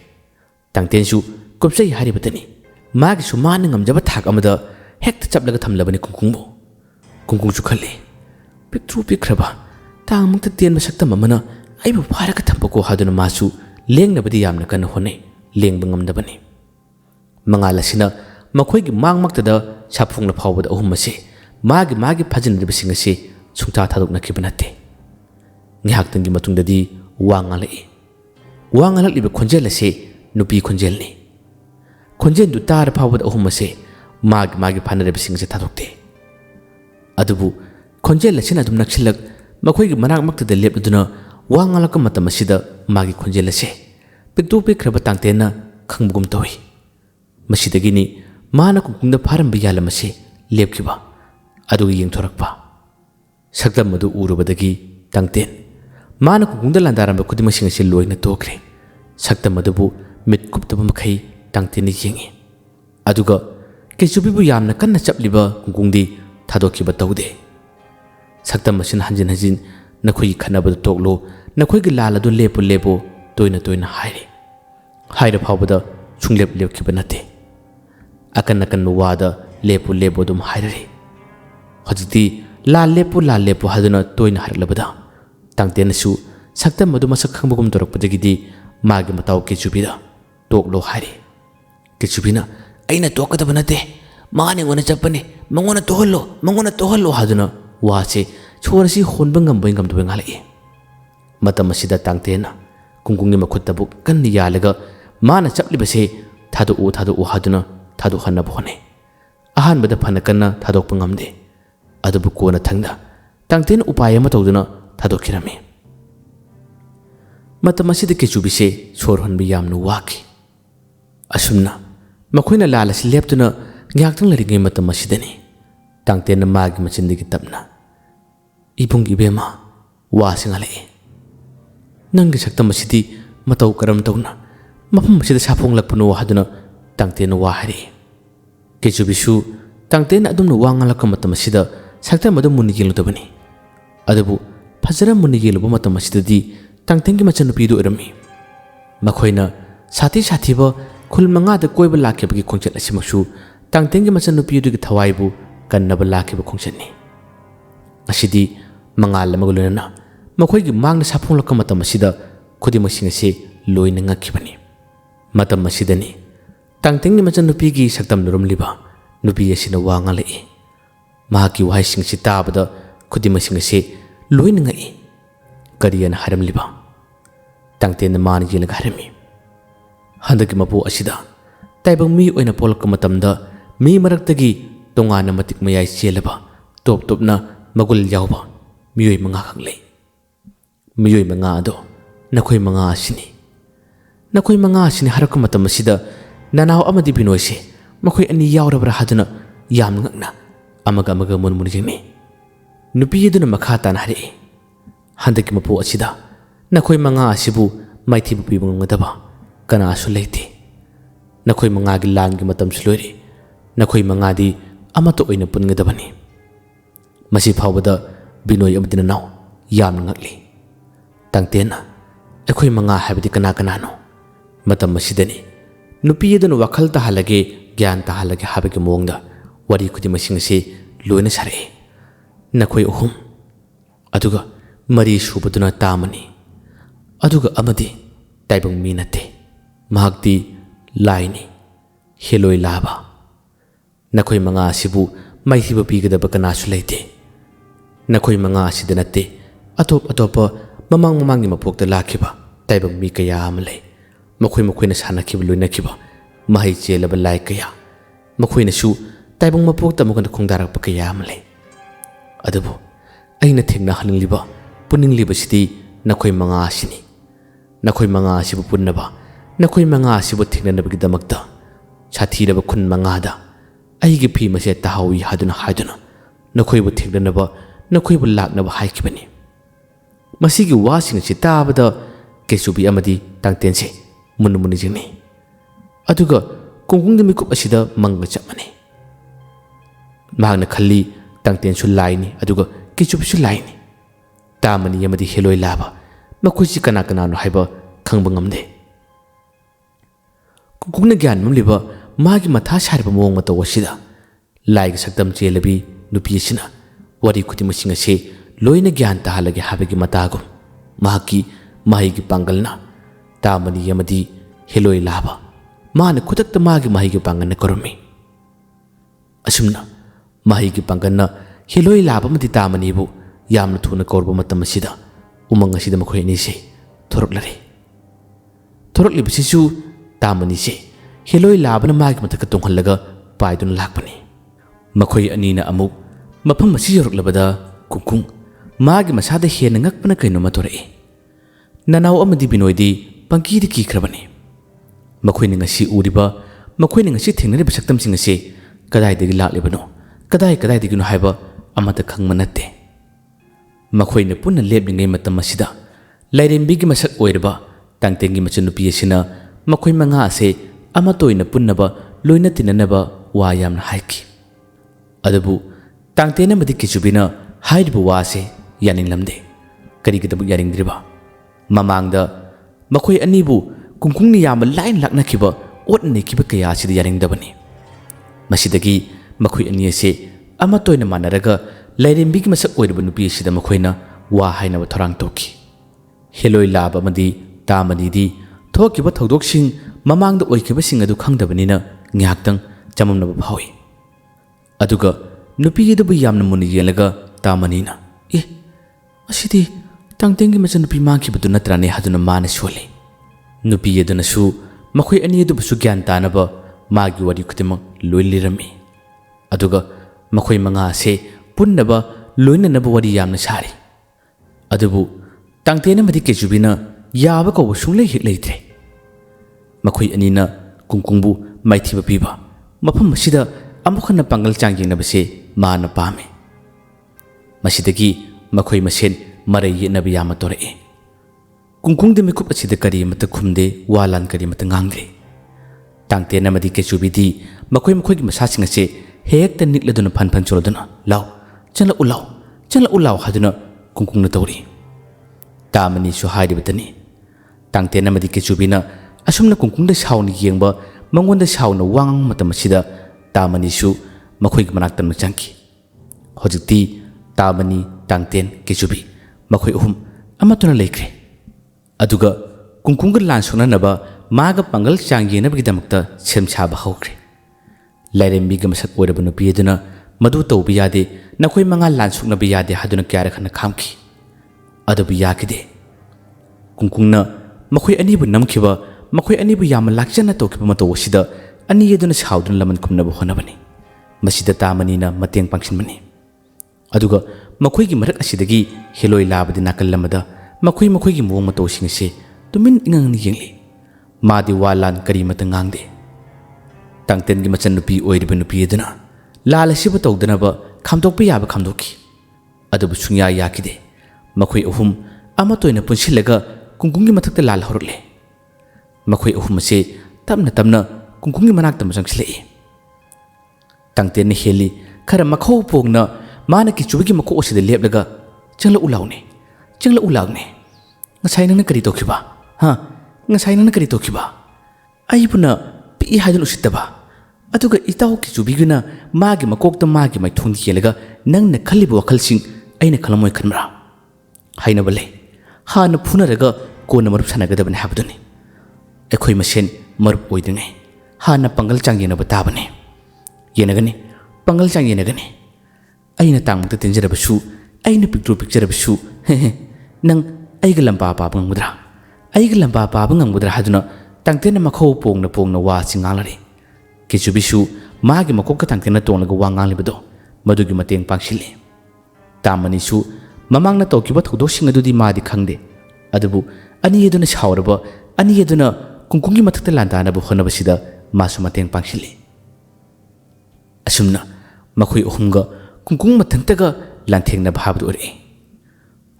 ꯇꯥꯡꯇꯦꯟꯁꯨ ꯀꯨꯞꯆꯩ ꯍꯥꯏꯔꯤꯕꯇꯅꯤ ꯃꯥꯒꯤꯁꯨ ꯃꯥꯅ ꯉꯝꯖꯕ ꯊꯥꯛ ꯑꯃꯗ ꯍꯦꯛꯇ ꯆꯞꯂꯒ ꯊꯝꯂꯕꯅꯤ ꯀꯨꯡꯀꯨꯡꯕꯨ ꯀꯨꯡꯀꯨꯡꯁꯨ ꯈꯜꯂꯤ ꯄꯤꯛꯇ꯭ꯔꯨ ꯄꯤꯛꯈ꯭ꯔꯕ ꯇꯥꯡꯃꯛꯇ ꯇꯦꯟꯕ ꯁꯛꯇꯝ ꯑꯃꯅ ꯑꯩꯕꯨ ꯐꯥꯔꯒ ꯊꯝꯕꯀꯣ ꯍꯥꯏꯗꯨꯅ ꯃꯥꯁꯨ ꯂꯦꯡꯅꯕꯗꯤ ꯌꯥꯝꯅ ꯀꯟꯅ ꯍꯣꯠꯅꯩ ꯂꯦꯡꯕ ꯉꯝꯗꯕꯅꯤ ꯃꯉꯥꯜ ꯑꯁꯤꯅ ꯃꯈꯣꯏꯒꯤ ꯃꯥꯡꯃꯛꯇꯗ ꯁꯥꯐꯣꯡꯅ ꯐꯥꯎꯕꯗ ꯑꯍꯨꯝ ꯑꯁꯤ ꯃꯥꯒꯤ ꯐꯥꯖꯤꯟꯅꯔꯤꯕꯁꯤꯡ ꯑꯁꯤ ꯁꯨꯡꯊꯥ ꯊꯥꯗꯣꯛꯅꯈꯤꯕ ꯅꯠꯇꯦ ꯉꯥꯏꯍꯥꯛꯇꯪꯒꯤ ꯃꯇꯨꯡꯗꯗꯤ ꯋꯥ ꯉꯥꯡꯂꯛꯏ ꯋꯥ ꯉꯥꯡꯂꯛꯂꯤꯕ ꯈꯣꯟꯖꯦꯜ ꯑꯁꯤ ꯅꯨꯄꯤ ꯈꯣꯟꯖꯦꯜꯅꯤ ꯈꯣꯟꯖꯦꯜꯗꯨ ꯇꯥꯔ ꯐꯥꯎꯕꯗ ꯑꯍꯨꯝ ꯑꯁꯤ मागी फानरबिसिंग से थादोक्ते अदुबु खोंजेल असिना अदुम नक्सिलक मखोइगी मनाक मक्तदा लेपदुना वा ngalak matam asida magi khonjel ase piktu pikraba tangtena khangbugum toy masidagi ni mana kungda pharam biyalam ase lepkiba adu yengthorakpa sakdam madu urubadagi tangten mana kungda landaram kudimasing ase loina tokre sakdam madu mit kuptaba makhai tangten yengi aduga kechubi bu yamna kanna chapliba kungdi thadokiba tawde sakdam masin hanjin hanjin nakhoi khanabadu toklo nakhoi gi lala du lepo lepo toina haire phawbada chunglep lepkiba nate akan wada lepo lepo dum haire hojiti la lepo haduna toina harlabada tangten su sakta madu masak khambugum dorokpadagi di magi mataw ke chubida toklo haire ke chubina aina tokadaba nate mani ngona chapani mangona tohallo haduna wase chorasi honba ngamboi ngamdwe ngalai matam asida tangtena kungkungi makhuttabu kan yalaga mana chaplibase thadu haduna thadu hanna bone ahan bada phanakanna thadok pangamde adubu kona thangda tangten upaya ma tawduna thadokirami matam asida kechubise chor honbi yamnu waki asumna makhoina lalas leptuna ngyaktang laringe matam asidani tangten magi machindigi tapna ibung ibema wasingale nang saktam asidi matau karam tawna mafam asida sapong lakpuno haduna tangten wa hari kechubisu tangten adumna wangalak matam asida saktam adu munigil tabani adabu phajara munigil bu matam asidadi tangtengi machanupi du erami makhoina sathi ba khul manga da koiba lakebagi khongchat asimaksu tangtengi machanupi du gi thawai bu kannaba lakeba khongchatni asidi mangal maguluna makhoi mangna sapong lakam matam asida khudi masing ase loina ngakibani matam asidani tangtengni machan nupi gi saktam nurum liba nupi asina wanga le mahaki wahai sing sita bada khudi masing ase loina ngai kariyan haram liba tangten man gi lag harami handaki mapu asida taibang mi oina polak matam da mi maraktagi tongana matik mayai chelaba top na magul yawba miyoi manga khangle miyoi manga ado nakhoi manga asini harak matam asida nanaw amadi binoise makhoi ani yawrabra haduna yam ngakna amaga mun jimi nupi yeduna makha tan hari handaki mapu asida nakhoi manga asibu maithi bu pibang ngadaba kana asu leite nakhoi manga gi lan gi matam sulori nakhoi manga di amato oina pungadabani masi phawbada binoi amadina naw yam ngakli tangtena akhoi manga habidi kana no matam masidani nupi yedun wakhal ta halage gyan ta halage habege mongda wari khudi masing se loina sare nakhoi uhum aduga mari subaduna tamani aduga amadi taibang minate mahakti laini heloi laba nakhoi manga sibu maihiba pigada bakana sulaite nakhoi manga sidanate atopa mamang mapokta lakhiba taibang mi kaya amale makhoi na sana khiba loina khiba mahai chelaba lai kaya makhoi na su taibang mapokta mukana khongdarak pa kaya amale adabu aina thengna halingliba puningliba sidi nakhoi manga sibu punnaba nakhoi manga sibu thingnanabagi damakta chathiraba khun manga da aigi phi mase tahawi haduna nakhoi bu thingdanaba nakhoi bu laknaba haikibani masigi wasing si tabada kesubi amadi tangtense munmuni jini aduga kungkungda mikup asida manga chapmani magna khalli tangten su laini aduga kesubi su laini tamani amadi heloi laba makhoi si kana no haiba khangba ngamde kungkungna gyan mamliba magi matha sarba mong mata wasida laig sakdam chelabi nupi sina wari khuti masinga se loina gyan ta halage habegi matagum mahaki mahigi pangalna tamani yamadi heloi laba mana khutakta magi mahigi panganna korumi asumna mahigi panganna heloi laba madi tamani bu yamna thuna korba matam sida umang asida makhoi ni se thoroklari bisisu tamani se heloi labana magi mataka tonghallaga पाइदुन लाकपनी मखोई अनीना अमुक मफम मसी योरक्लबदा कुंकुंग मागी मसादा हेन ngakpana kainoma torei nanaw amadi binoidi pangki ki khrabani मखोई ने ngasi uriba मखोई ने ngasi thengnari basaktam sing ase kadai dagi laklibano kadai dagi no haiba amata khangma natte मखोई ने पुनः लेबलिंgai matam masida lairembi gi masak oirba tangtengi machanupi asina मखोई manga ase amatoina punnaba loina tinanaba wa yamna haiki adabu tangtena madi kichubina hairibu wa ase yanin lamde karigadabu yaringdriba mamangda मखोई अनीबु कुंकुंगनी याम लाइन लाक्नखिबा ओटने किबा कया सिद यारिंगदबनी मसिदगी मखोई अनी असे अमतोयना मानरगा लाइरेंबी की मसक ओइरब नुपी सिदा मखोइना वा हाइनब थोरांग तोकी हेलोय लाब अमदी तामनीदी थोकिबा थौदोकसिंग ममांगदा ओइखिबसिंग अदु खंगदबनिना न्याक्तंग चममनब फावी अदुगा नुपीगीदबु यामना मुनि येलगा तामनीना ए असिदी तंगतेंगी मचनुपी मांखिबदु नत्राने हदुना माना सोले नुपी यदुनसु मखोई अनी अदुबसु ज्ञान तानबा मागी वरी खुदिमक लोइ लिरमी अदुगा मखोई मंगा से पुन्नबा लोइननब वरी यामना सारी अदुबु तंगतेना मदि केजुबिना याबा कौब सुंगले हिट लेत्रे मखोई अनीना कुंकुंबु माइथिबा पीबा मफम मसिदा अमुखना पंगल चांगिंगनबसे माना पामे मसिदगी मखोई मसेन मरै येनबा यामा तोरए कुंकुंग मिकुप असिद करी मत खुमदे वालान करी मत ngangle tangtena madi kechubi मखोई मखोई की मसासिंग असे हेक्ता निकलदुना फन चोलदुना लाव चला उलाव हादुना कुंकुंग न तौरी तामनी सु हाइरिबतनी tangtena madi kechubina असुमना कुंकुंग द साउन येंगबा मंगोंद साउन वांग मतम सिदा तामनी सु मखोई की मनाक्तन चंकी होजिक्ति तामनी tangten kechubi मखोई उहुम अमतुना लेख्रे अदुगा कुंकुंग लानसोननबा मागा पंगल चांगेनबगिदमक्ता सेमसाबा हौख्रे लाइरेंबीग मसक ओइरब नुपीदुना मदु तौबि यादे नखोई मंगा लानसुकनबि यादे हादुना क्यारखना खामखी अदबि याकिदे कुंकुंगना मखोई अनीबु नमखिबा मखोई अनीबु याम लाक्चना तौखिबा मतोसिदा अनी यदुना साउदुना लमन खुमनबु होनबनी मसिदा तामनीना मतेंग पांगसिनबनी अदुगा मखोई की मरक असिदगी हेलोय लाबदि नाकल लमदा मखोई मखोई की मोंग मतोसिंग से तुमिन इंगंग येंगली मादी वालान करी मत nganगदे tangten gi machan nupi oiriba nupi eduna lal asiba tawdnaba khamdokpa yaba khamdoki adubu sungya yakide मखोई अहुम अमतोयना पुनसिलगा कुंकुंगी मथक्ता लाल हरले मखोई अहुम से तमना कुंकुंगी मनाक्ता मचंगसिले tangten हेली खरा मखौ पोगना माना की चुबगी मखो ओसिदा लेबलगा Chang La उलावने ngasai nangna kari tokiba ha ngasai nangna kari tokiba aibuna pi haidun usittaba aduga itaw ki chubiguna magi makokta magi mai thundi yelega nangna khalibu wakhalsing aina khalamoi khanmra haina bale ha na phunaraga kona marup sanagadabane habduni ekhoi masen marup oidingai ha na pangal changyena batabane yenagani pangal changyena aina tangmukta tinjarabasu aina picture nang aiga lamba paba ngamudra haduna tangtena makho pongna wa singalari kichubisu magi makokka tangtena tonglaga wa nganglibedo madugi mateng pangsile tamani su mamangna tokiba thodo singadudi madi khangde adubu ani yeduna shawraba ani yeduna kungkungi mathakta landana bu honabasida masu mateng pangsile asumna makhoi ohumga kungkung mathangtaga lanthengna bhabdu ore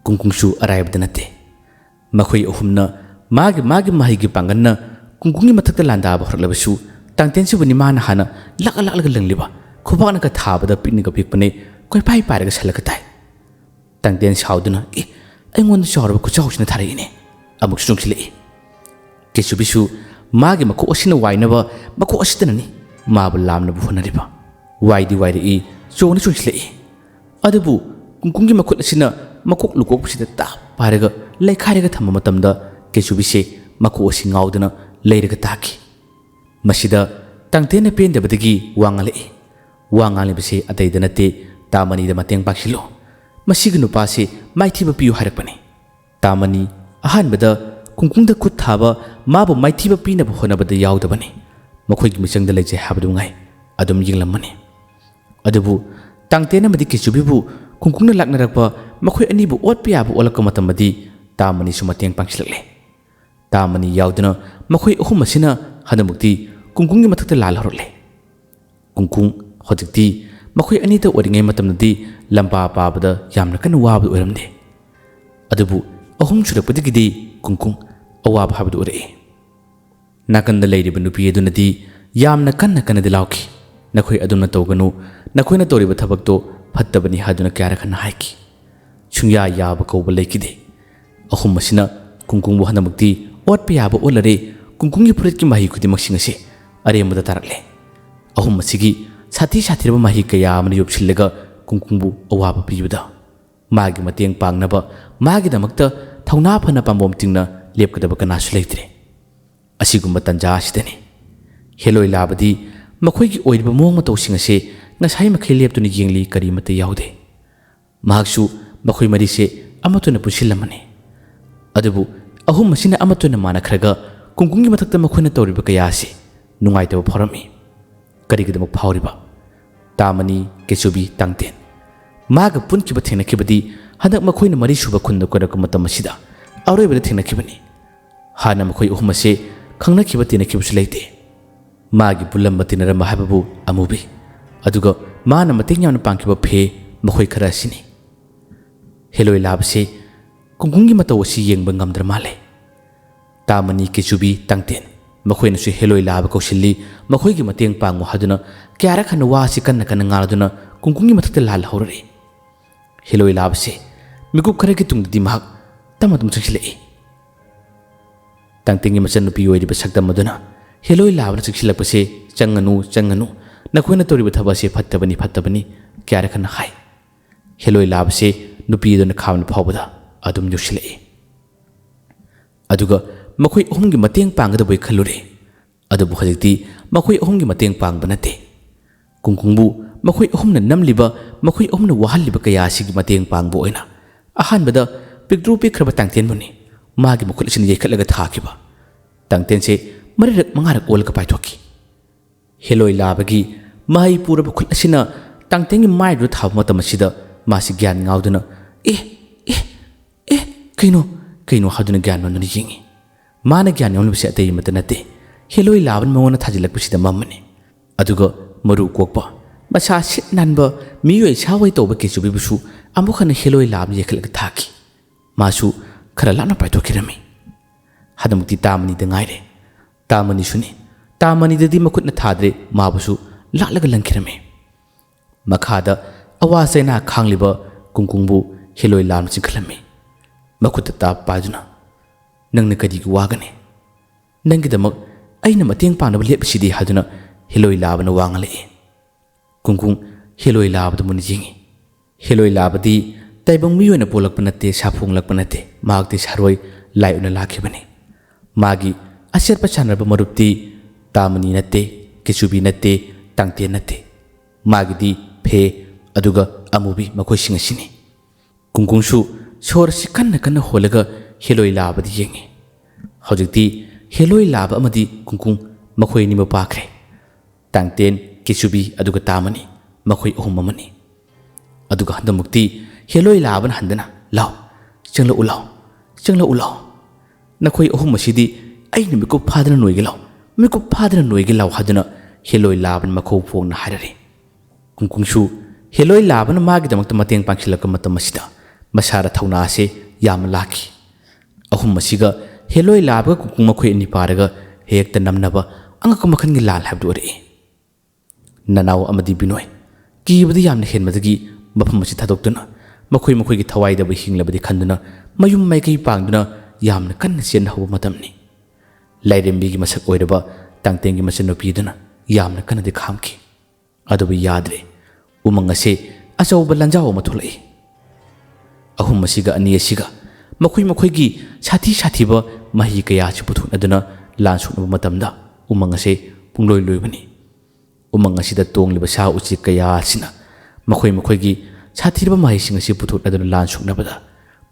कुंकुंगसु अरायबदनते मखोई अहुमना मागी माहिगी पांगन्ना कुंकुंगी मथक्ता लांदाब हरलबसु tangtensu bani mana hana lak lंगलिबा खुबाना का थाबदा पिकनिक पिकपने कोई पाई पारगा सलका ताई tangten साउदुना ए अइंगोन शौरब कुचाउसना थारैने अमुक सुंगसिले केसुबिसु मागी मखो असिना वाइनबा मखो असितननी माब लामना बुहनरिबा वाइदी वाइरी चोना सुंगसिले अदबु कुंकुंगी मखोत असिना मकोक लुकोक सिदा ता पारगा लैखारेगा थम्म मतमदा केसुबिसे मको असि ngaudana leiraga taki masida tangtena pendabadagi wangale bise ataidanate tamani da mateng paksilo masigi nupase maithiba piu harakpani tamani ahanbada kungkungda khut thaba mabu maithiba pina honabada yaudabani makhoi gi misangda leje habdungai ꯑꯗꯨꯝ ꯌꯦꯡꯂꯝꯃꯅꯤ ꯑꯗꯨꯕꯨ ꯇꯥꯡꯇꯦꯟ ꯑꯃꯗꯤ ꯀꯦꯆꯨꯕꯤꯕꯨ ꯀꯨꯡꯀꯨꯡꯅ ꯂꯥꯛꯅꯔꯛꯄ ꯃꯈꯣꯏ ꯑꯅꯤꯕꯨ ꯑꯣꯠꯄ ꯌꯥꯕ ꯑꯣꯜꯂꯛꯄ ꯃꯇꯝꯗꯗꯤ ꯇꯥꯃꯅꯤꯁꯨ ꯃꯇꯦꯡ ꯄꯥꯡꯁꯤꯜꯂꯛꯂꯦ ꯇꯥꯃꯅꯤ ꯌꯥꯎꯗꯨꯅ ꯃꯈꯣꯏ ꯑꯍꯨꯝ ꯑꯁꯤꯅ ꯍꯟꯗꯛꯃꯛꯇꯤ ꯀꯨꯡꯀꯨꯡꯒꯤ ꯃꯊꯛꯇ ꯂꯥꯜꯍꯧꯔꯛꯂꯦ ꯀꯨꯡꯀꯨꯡ ꯍꯧꯖꯤꯛꯇꯤ ꯃꯈꯣꯏ ꯑꯅꯤꯇ ꯑꯣꯏꯔꯤꯉꯩ ꯃꯇꯝꯗꯗꯤ ꯂꯝꯕꯥ ꯄꯥꯕꯗ ꯌꯥꯝꯅ ꯀꯟꯅ ꯋꯥꯕꯗ ꯑꯣꯏꯔꯝꯗꯦ ꯑꯗꯨꯕꯨ ꯑꯍꯨꯝ ꯁꯨꯔꯛꯄꯗꯒꯤꯗꯤ ꯀꯨꯡꯀꯨꯡ ꯑꯋꯥꯕ ꯍꯥꯏꯕꯗꯨ ꯑꯣꯏꯔꯛꯏ ꯅꯥꯀꯟꯗ ꯂꯩꯔꯤꯕ ꯅꯨꯄꯤ ꯑꯗꯨꯅꯗꯤ ꯌꯥꯝꯅ ꯀꯟꯅ ꯀꯟꯅꯗꯤ ꯂꯥꯎꯈꯤ ꯅꯈꯣꯏ ꯑꯗꯨꯝꯅ ꯇꯧꯒꯅꯨ ꯅꯈꯣꯏꯅ ꯇꯧꯔꯤꯕ ꯊꯕꯛꯇꯣ ꯐꯠꯇꯕꯅꯤ ꯍꯥꯏꯗꯨꯅ ꯀꯌꯥꯔꯛ ꯍꯟꯅ ꯍꯥꯏꯈꯤ ꯁꯨꯡꯌꯥ ꯌꯥꯕ ꯀꯧꯕ ꯂꯩꯈꯤꯗꯦ ꯑꯍꯨꯝ ꯑꯁꯤꯅ ꯀꯨꯡꯀꯨꯡꯕꯨ ꯍꯟꯗꯛꯃꯛꯇꯤ ꯑꯣꯠꯄ ꯌꯥꯕ ꯑꯣꯜꯂꯔꯦ ꯀꯨꯡꯀꯨꯡꯒꯤ ꯐꯨꯔꯤꯠꯀꯤ ꯃꯍꯤ ꯈꯨꯗꯤꯡꯃꯛꯁꯤꯡ ꯑꯁꯤ ꯑꯔꯦꯝꯕꯗ ꯇꯥꯔꯛꯂꯦ ꯑꯍꯨꯝ ꯑꯁꯤꯒꯤ ꯁꯥꯊꯤ ꯁꯥꯊꯤꯔꯕ ꯃꯍꯤ ꯀꯌꯥ ꯑꯃꯅ ꯌꯣꯞꯁꯤꯜꯂꯒ ꯀꯨꯡꯀꯨꯡꯕꯨ ꯑꯋꯥꯕ ꯄꯤꯕꯗ ꯃꯥꯒꯤ ꯃꯇꯦꯡ ꯄꯥꯡꯅꯕ ꯃꯥꯒꯤꯗꯃꯛꯇ ꯊꯧꯅꯥ ꯐꯅ ꯄꯥꯝꯕꯣꯝ ꯇꯤꯡꯅ ꯂꯦꯞꯀꯗꯕ ꯀꯅꯥꯁꯨ ꯂꯩꯇ꯭ꯔꯦ ꯑꯁꯤꯒꯨꯝꯕ ꯇꯟꯖꯥ ꯑꯁꯤꯗꯅꯤ ꯍꯦꯂꯣꯏ ꯂꯥꯕꯗꯤ ꯃꯈꯣꯏꯒꯤ ꯑꯣꯏꯔꯤꯕ ꯃꯑꯣꯡ ꯃꯇꯧꯁꯤꯡ ꯑꯁꯤ ꯉꯁꯥꯏ ꯃꯈꯩ ꯂꯦꯞꯇꯨꯅ ꯌꯦꯡꯂꯤ ꯀꯔꯤꯃꯠꯇ ꯌꯥꯎꯗꯦ ꯃꯍꯥꯛꯁꯨ ꯃꯈꯣꯏ ꯃꯔꯤꯁꯦ ꯑꯃꯠꯇꯅ ꯄꯨꯟꯁꯤꯜꯂꯝꯃꯅꯤ ꯑꯗꯨꯕꯨ ꯑꯍꯨꯝ ꯑꯁꯤꯅ ꯑꯃꯠꯇꯅ ꯃꯥꯟꯅꯈ꯭ꯔꯒ ꯀꯨꯡꯀꯨꯡꯒꯤ ꯃꯊꯛꯇ ꯃꯈꯣꯏꯅ ꯇꯧꯔꯤꯕ ꯀꯌꯥ ꯑꯁꯤ ꯅꯨꯡꯉꯥꯏꯇꯕ ꯐꯥꯎꯔꯝꯃꯤ ꯀꯔꯤꯒꯤꯗꯃꯛ ꯐꯥꯎꯔꯤꯕ ꯇꯥꯃꯅꯤ ꯀꯦꯆꯨꯕꯤ ꯇꯥꯡꯇꯦꯟ ꯃꯥꯒ ꯄꯨꯟꯈꯤꯕ ꯊꯦꯡꯅꯈꯤꯕꯗꯤ ꯍꯟꯗꯛ ꯃꯈꯣꯏꯅ ꯃꯔꯤꯁꯨꯕ ꯈꯨꯟꯗ ꯀꯣꯏꯔꯛꯄ ꯃꯇꯝ ꯑꯁꯤꯗ ꯑꯔꯣꯏꯕꯗ ꯊꯦꯡꯅꯈꯤꯕꯅꯤ ꯍꯥꯟꯅ ꯃꯈꯣꯏ ꯑꯍꯨꯝ ꯑꯁꯤ ꯈꯪꯅꯈꯤꯕ ꯇꯤꯟꯅꯈꯤꯕꯁꯨ ꯂꯩꯇꯦ ꯃꯥꯒꯤ ꯄꯨꯜꯂꯝꯕ ꯇꯤꯟꯅꯔꯝꯕ ꯍꯥꯏꯕꯕꯨ ꯑꯃꯨꯕꯤ ꯑꯗꯨꯒ ꯃꯥꯅ ꯃꯇꯦꯡ ꯌꯥꯝꯅ ꯄꯥꯡꯈꯤꯕ ꯐꯦ ꯃꯈꯣꯏ ꯈꯔ ꯑꯁꯤꯅꯤ ꯍꯦꯂꯣꯏ ꯂꯥꯕꯁꯤ ꯀꯨꯡꯀꯨꯡꯒꯤ ꯃꯇꯧ ꯑꯁꯤ ꯌꯦꯡꯕ ꯉꯝꯗ꯭ꯔ ꯃꯥꯜꯂꯦ ꯇꯥꯃꯅꯤ ꯀꯦꯆꯨꯕꯤ ꯇꯥꯡꯇꯦꯟ ꯃꯈꯣꯏꯅꯁꯨ ꯍꯦꯂꯣꯏ ꯂꯥꯕ ꯀꯧꯁꯤꯜꯂꯤ ꯃꯈꯣꯏꯒꯤ ꯃꯇꯦꯡ ꯄꯥꯡꯉꯨ ꯍꯥꯏꯗꯨꯅ ꯀꯌꯥꯔꯛ ꯍꯟꯅ ꯋꯥ ꯑꯁꯤ ꯀꯟꯅ ꯀꯟꯅ ꯉꯥꯡꯗꯨꯅ ꯀꯨꯡꯀꯨꯡꯒꯤ ꯃꯊꯛꯇ ꯂꯥꯜꯍꯧꯔꯛꯏ ꯍꯦꯂꯣꯏ ꯂꯥꯕꯁꯤ ꯃꯤꯀꯨꯞ ꯈꯔꯒꯤ ꯇꯨꯡꯗꯗꯤ ꯃꯍꯥꯛ ꯇꯞꯅ ꯑꯗꯨꯝ ꯆꯪꯁꯤꯜꯂꯛꯏ ꯇꯥꯡꯇꯦꯟꯒꯤ ꯃꯆꯟꯅꯨꯄꯤ ꯑꯣꯏꯔꯤꯕ ꯁꯛꯇꯝ ꯑꯗꯨꯅ ꯍꯦꯂꯣꯏ ꯂꯥꯕꯅ ꯆꯪꯁꯤꯜꯂꯛꯄꯁꯦ ꯆꯪꯒꯅꯨ ꯆꯪꯒꯅꯨ ꯅꯈꯣꯏꯅ ꯇꯧꯔꯤꯕ ꯊꯕꯛ ꯑꯁꯤ ꯐꯠꯇꯕꯅꯤ ꯐꯠꯇꯕꯅꯤ ꯀꯌꯥꯔꯛ ꯍꯟꯅ ꯍꯥꯏ ꯍꯦꯂꯣꯏ ꯂꯥꯕꯁꯤ ꯅꯨꯄꯤ ꯑꯗꯨꯅ ꯈꯥꯝꯅ ꯐꯥꯎꯕꯗ ꯑꯗꯨꯝ ꯌꯧꯁꯤꯜꯂꯛꯏ ꯑꯗꯨꯒ ꯃꯈꯣꯏ ꯑꯍꯨꯝꯒꯤ ꯃꯇꯦꯡ ꯄꯥꯡꯒꯗꯕꯩ ꯈꯜꯂꯨꯔꯦ ꯑꯗꯨꯕꯨ ꯍꯧꯖꯤꯛꯇꯤ ꯃꯈꯣꯏ ꯑꯍꯨꯝꯒꯤ ꯃꯇꯦꯡ ꯄꯥꯡꯕ ꯅꯠꯇꯦ ꯀꯨꯡꯀꯨꯡꯕꯨ ꯃꯈꯣꯏ ꯑꯍꯨꯝꯅ ꯅꯝꯂꯤꯕ ꯃꯈꯣꯏ ꯑꯍꯨꯝꯅ ꯋꯥꯍꯜꯂꯤꯕ ꯀꯌꯥ ꯑꯁꯤꯒꯤ ꯃꯇꯦꯡ ꯄꯥꯡꯕ ꯑꯣꯏꯅ ꯑꯍꯥꯟꯕꯗ ꯄꯤꯛꯇ꯭ꯔꯨ ꯄꯤꯛꯈ꯭ꯔꯕ ꯇꯥꯡꯇꯦꯟꯕꯨꯅꯤ ꯃꯥꯒꯤ ꯃꯈꯨꯠ ꯑꯁꯤꯅ ꯌꯩꯈꯠꯂꯒ ꯊꯥꯈꯤꯕ ꯇꯥꯡꯇꯦꯟꯁꯦ ꯃꯔꯤꯔꯛ ꯃꯉꯥꯔꯛ ꯑꯣꯜꯂꯒ ꯄꯥꯏꯊꯣꯛꯈꯤ ꯍꯦꯂꯣꯏ ꯂꯥꯕꯒꯤ ꯃꯍꯩ ꯄꯨꯔꯕ ꯈꯨꯠ ꯑꯁꯤꯅ ꯇꯥꯡꯇꯦꯟꯒꯤ ꯃꯥꯏꯗꯨꯗ ꯊꯥꯕ ꯃꯇꯝ ꯑꯁꯤꯗ ꯃꯥꯁꯤ ꯒ꯭ꯌꯥꯟ ꯉꯥꯎꯗꯨꯅ ꯀꯩꯅꯣ ꯍꯥꯏꯗꯨꯅ ꯒ꯭ꯌꯥꯟ ꯃꯥꯡꯗꯨꯅ ꯌꯦꯡꯉꯤ ꯃꯥꯅ ꯒ꯭ꯌꯥꯟ ꯌꯥꯎꯂꯤꯕꯁꯤ ꯑꯇꯩ ꯑꯃꯠꯇ ꯅꯠꯇꯦ ꯍꯦꯂꯣꯏ ꯂꯥꯕꯅ ꯃꯉꯣꯟꯗ ꯊꯥꯖꯤꯜꯂꯛꯄꯁꯤꯗ ꯃꯝꯃꯅꯤ ꯑꯗꯨꯒ ꯃꯔꯨ ꯀꯣꯛꯄ ꯃꯁꯥ ꯁꯤꯠ ꯅꯥꯟꯕ ꯃꯤꯑꯣꯏ ꯁꯥꯋꯩ ꯇꯧꯕ ꯀꯦꯆꯨꯕꯤꯕꯨꯁꯨ ꯑꯃꯨꯛ ꯍꯟꯅ ꯍꯦꯂꯣꯏ ꯂꯥꯕꯅ ꯌꯩꯈꯠꯂꯒ ꯊꯥꯈꯤ ꯃꯥꯁꯨ ꯈꯔ ꯂꯥꯞꯅ ꯄꯥꯏꯊꯣꯛꯈꯤꯔꯝꯃꯤ ꯍꯟꯗꯛꯃꯛꯇꯤ ꯇꯥꯃꯅꯤꯗ ꯉꯥꯏꯔꯦ ꯇꯥꯃꯅꯤꯁꯨꯅꯤ ꯇꯥꯃꯅꯤꯗꯗꯤ ꯃꯈꯨꯠꯅ ꯊꯥꯗ꯭ꯔꯦ ꯃꯥꯕꯨꯁꯨ ꯂꯥꯠꯂꯒ ꯂꯪꯈꯤꯔꯝꯃꯤ ꯃꯈꯥꯗ ꯑꯋꯥ ꯆꯩꯅꯥ ꯈꯥꯡꯂꯤꯕ ꯀꯨꯡꯀꯨꯡꯕꯨ ꯍꯦꯂꯣꯏ ꯂꯥꯕꯅ ꯆꯤꯡꯈꯠꯂꯝꯃꯤ ꯃꯈꯨꯠꯇ ꯇꯥꯞ ꯄꯥꯏꯗꯨꯅ ꯅꯪꯅ ꯀꯔꯤꯒꯤ ꯋꯥꯒꯅꯤ ꯅꯪꯒꯤꯗꯃꯛ ꯑꯩꯅ ꯃꯇꯦꯡ ꯄꯥꯡꯅꯕ ꯂꯦꯞꯄꯁꯤꯗꯤ ꯍꯥꯏꯗꯨꯅ ꯍꯦꯂꯣꯏ ꯂꯥꯕꯅ ꯋꯥꯡꯂꯛꯏ ꯀꯨꯡꯀꯨꯡ ꯍꯦꯂꯣꯏ ꯂꯥꯕꯗ ꯃꯨꯟꯅ ꯌꯦꯡꯉꯤ ꯍꯦꯂꯣꯏ ꯂꯥꯕꯗꯤ ꯇꯥꯏꯕꯪ ꯃꯤ ꯑꯣꯏꯅ ꯄꯣꯛꯂꯛꯄ ꯅꯠꯇꯦ ꯁꯥꯐꯣꯡꯂꯛꯄ ꯅꯠꯇꯦ ꯃꯍꯥꯛꯇꯤ ꯁꯥꯔꯣꯏ ꯂꯥꯏ ꯑꯣꯏꯅ ꯂꯥꯛꯈꯤꯕꯅꯤ ꯃꯥꯒꯤ ꯑꯆꯦꯠꯄ ꯁꯥꯟꯅꯔꯕ ꯃꯔꯨꯞꯇꯤ ꯇꯥꯃꯅꯤ ꯅꯠꯇꯦ ꯀꯦꯆꯨꯕꯤ ꯅꯠꯇꯦ ꯇꯥꯡꯇꯦꯟ ꯅꯠꯇꯦ ꯃꯥꯒꯤꯗꯤ ꯐꯦ ꯑꯗꯨꯒ ꯑꯃꯨꯕꯤ ꯃꯈꯣꯏꯁꯤꯡ ꯑꯁꯤꯅꯤ ꯀꯨꯡꯀꯨꯡꯁꯨ ꯁꯣꯔꯁꯤ ꯀꯟꯅ ꯀꯟꯅ ꯍꯣꯜꯂꯒ ꯍꯦꯂꯣꯏ ꯂꯥꯕꯗ ꯌꯦꯡꯉꯤ ꯍꯧꯖꯤꯛꯇꯤ ꯍꯦꯂꯣꯏ ꯂꯥꯕ ꯑꯃꯗꯤ ꯀꯨꯡꯀꯨꯡ ꯃꯈꯣꯏ ꯑꯅꯤꯃꯛ ꯄꯥꯈ꯭ꯔꯦ ꯇꯥꯡꯇꯦꯟ ꯀꯦꯆꯨꯕꯤ ꯑꯗꯨꯒ ꯇꯥꯃꯅꯤ ꯃꯈꯣꯏ ꯑꯍꯨꯝ ꯑꯃꯅꯤ ꯑꯗꯨꯒ ꯍꯟꯗꯛꯃꯛꯇꯤ ꯍꯦꯂꯣꯏ ꯂꯥꯕꯅ ꯍꯟꯗꯅ ꯂꯥꯎ ꯆꯪꯂꯛꯎ ꯂꯥꯎ ꯆꯪꯂꯛꯎ ꯂꯥꯎ ꯅꯈꯣꯏ ꯑꯍꯨꯝ ꯑꯁꯤꯗꯤ ꯑꯩꯅ ꯃꯤꯀꯨꯞ ꯐꯥꯗꯅ ꯅꯣꯏꯒꯦ ꯂꯥꯎ ꯃꯤꯀꯨꯞ ꯐꯥꯗꯅ ꯅꯣꯏꯒꯦ ꯂꯥꯎ ꯍꯥꯏꯗꯨꯅ ꯍꯦꯂꯣꯏ ꯂꯥꯕꯅ ꯃꯈꯧ ꯐꯣꯡꯅ ꯍꯥꯏꯔꯔꯤ ꯀꯨꯡꯀꯨꯡꯁꯨ ꯍꯦꯂꯣꯏ ꯂꯥꯕꯅ ꯃꯥꯒꯤꯗꯃꯛꯇ ꯃꯇꯦꯡ ꯄꯥꯡꯁꯤꯜꯂꯛꯄ ꯃꯇꯝ ꯑꯁꯤꯗ ꯃꯁꯥꯗ ꯊꯧꯅꯥ ꯑꯁꯤ ꯌꯥꯝꯅ ꯂꯥꯛꯈꯤ ꯑꯍꯨꯝ ꯑꯁꯤꯒ ꯍꯦꯂꯣꯏ ꯂꯥꯕꯒ ꯀꯨꯡꯀꯨꯡ ꯃꯈꯣꯏ ꯑꯅꯤ ꯄꯥꯔꯒ ꯍꯦꯛꯇ ꯅꯝꯅꯕ ꯑꯉꯛꯄ ꯃꯈꯜꯒꯤ ꯂꯥꯜ ꯍꯥꯏꯕꯗꯨ ꯑꯣꯏꯔꯛꯏ ꯅꯅꯥꯎ ꯑꯃꯗꯤ ꯕꯤꯅꯣꯏ ꯀꯤꯕꯗꯤ ꯌꯥꯝꯅ ꯍꯦꯟꯕꯗꯒꯤ ꯃꯐꯝ ꯑꯁꯤ ꯊꯥꯗꯣꯛꯇꯨꯅ ꯃꯈꯣꯏꯒꯤ ꯊꯋꯥꯏꯗꯕꯨ ꯍꯤꯡꯂꯕꯗꯤ ꯈꯟꯗꯨꯅ ꯃꯌꯨꯝ ꯃꯥꯏꯀꯩ ꯄꯥꯡꯗꯨꯅ ꯌꯥꯝꯅ ꯀꯟꯅ ꯆꯦꯟꯍꯧꯕ ꯃꯇꯝꯅꯤ ꯂꯥꯏꯔꯦꯝꯕꯤꯒꯤ ꯃꯁꯛ ꯑꯣꯏꯔꯕ ꯇꯥꯡꯇꯦꯟꯒꯤ ꯃꯆꯟꯅꯨꯄꯤꯗꯨꯅ ꯌꯥꯝꯅ ꯀꯟꯅꯗꯤ ꯈꯥꯝꯈꯤ ꯑꯗꯨꯕꯨ ꯌꯥꯗ꯭ꯔꯦ ꯎꯃꯪ ꯑꯁꯤ ꯑꯆꯧꯕ ꯂꯟꯖꯥꯎ ꯑꯃ ꯊꯣꯛꯂꯛꯏ ꯑꯍꯨꯝ ꯑꯁꯤꯒ ꯑꯅꯤ ꯑꯁꯤꯒ ꯃꯈꯣꯏꯒꯤ ꯁꯥꯊꯤ ꯁꯥꯊꯤꯕ ꯃꯍꯤ ꯀꯌꯥꯁꯤ ꯄꯨꯊꯣꯛꯅꯗꯨꯅ ꯂꯥꯟ ꯁꯣꯛꯅꯕ ꯃꯇꯝꯗ ꯎꯃꯪ ꯑꯁꯤ ꯄꯨꯡꯂꯣꯏ ꯂꯣꯏꯕꯅꯤ ꯎꯃꯪ ꯑꯁꯤꯗ ꯇꯣꯡꯂꯤꯕ ꯁꯥ ꯎꯆꯦꯛ ꯀꯌꯥ ꯑꯁꯤꯅ ꯃꯈꯣꯏꯒꯤ ꯁꯥꯊꯤꯔꯕ ꯃꯍꯩꯁꯤꯡ ꯑꯁꯤ ꯄꯨꯊꯣꯛꯅꯗꯨꯅ ꯂꯥꯟ ꯁꯣꯛꯅꯕꯗ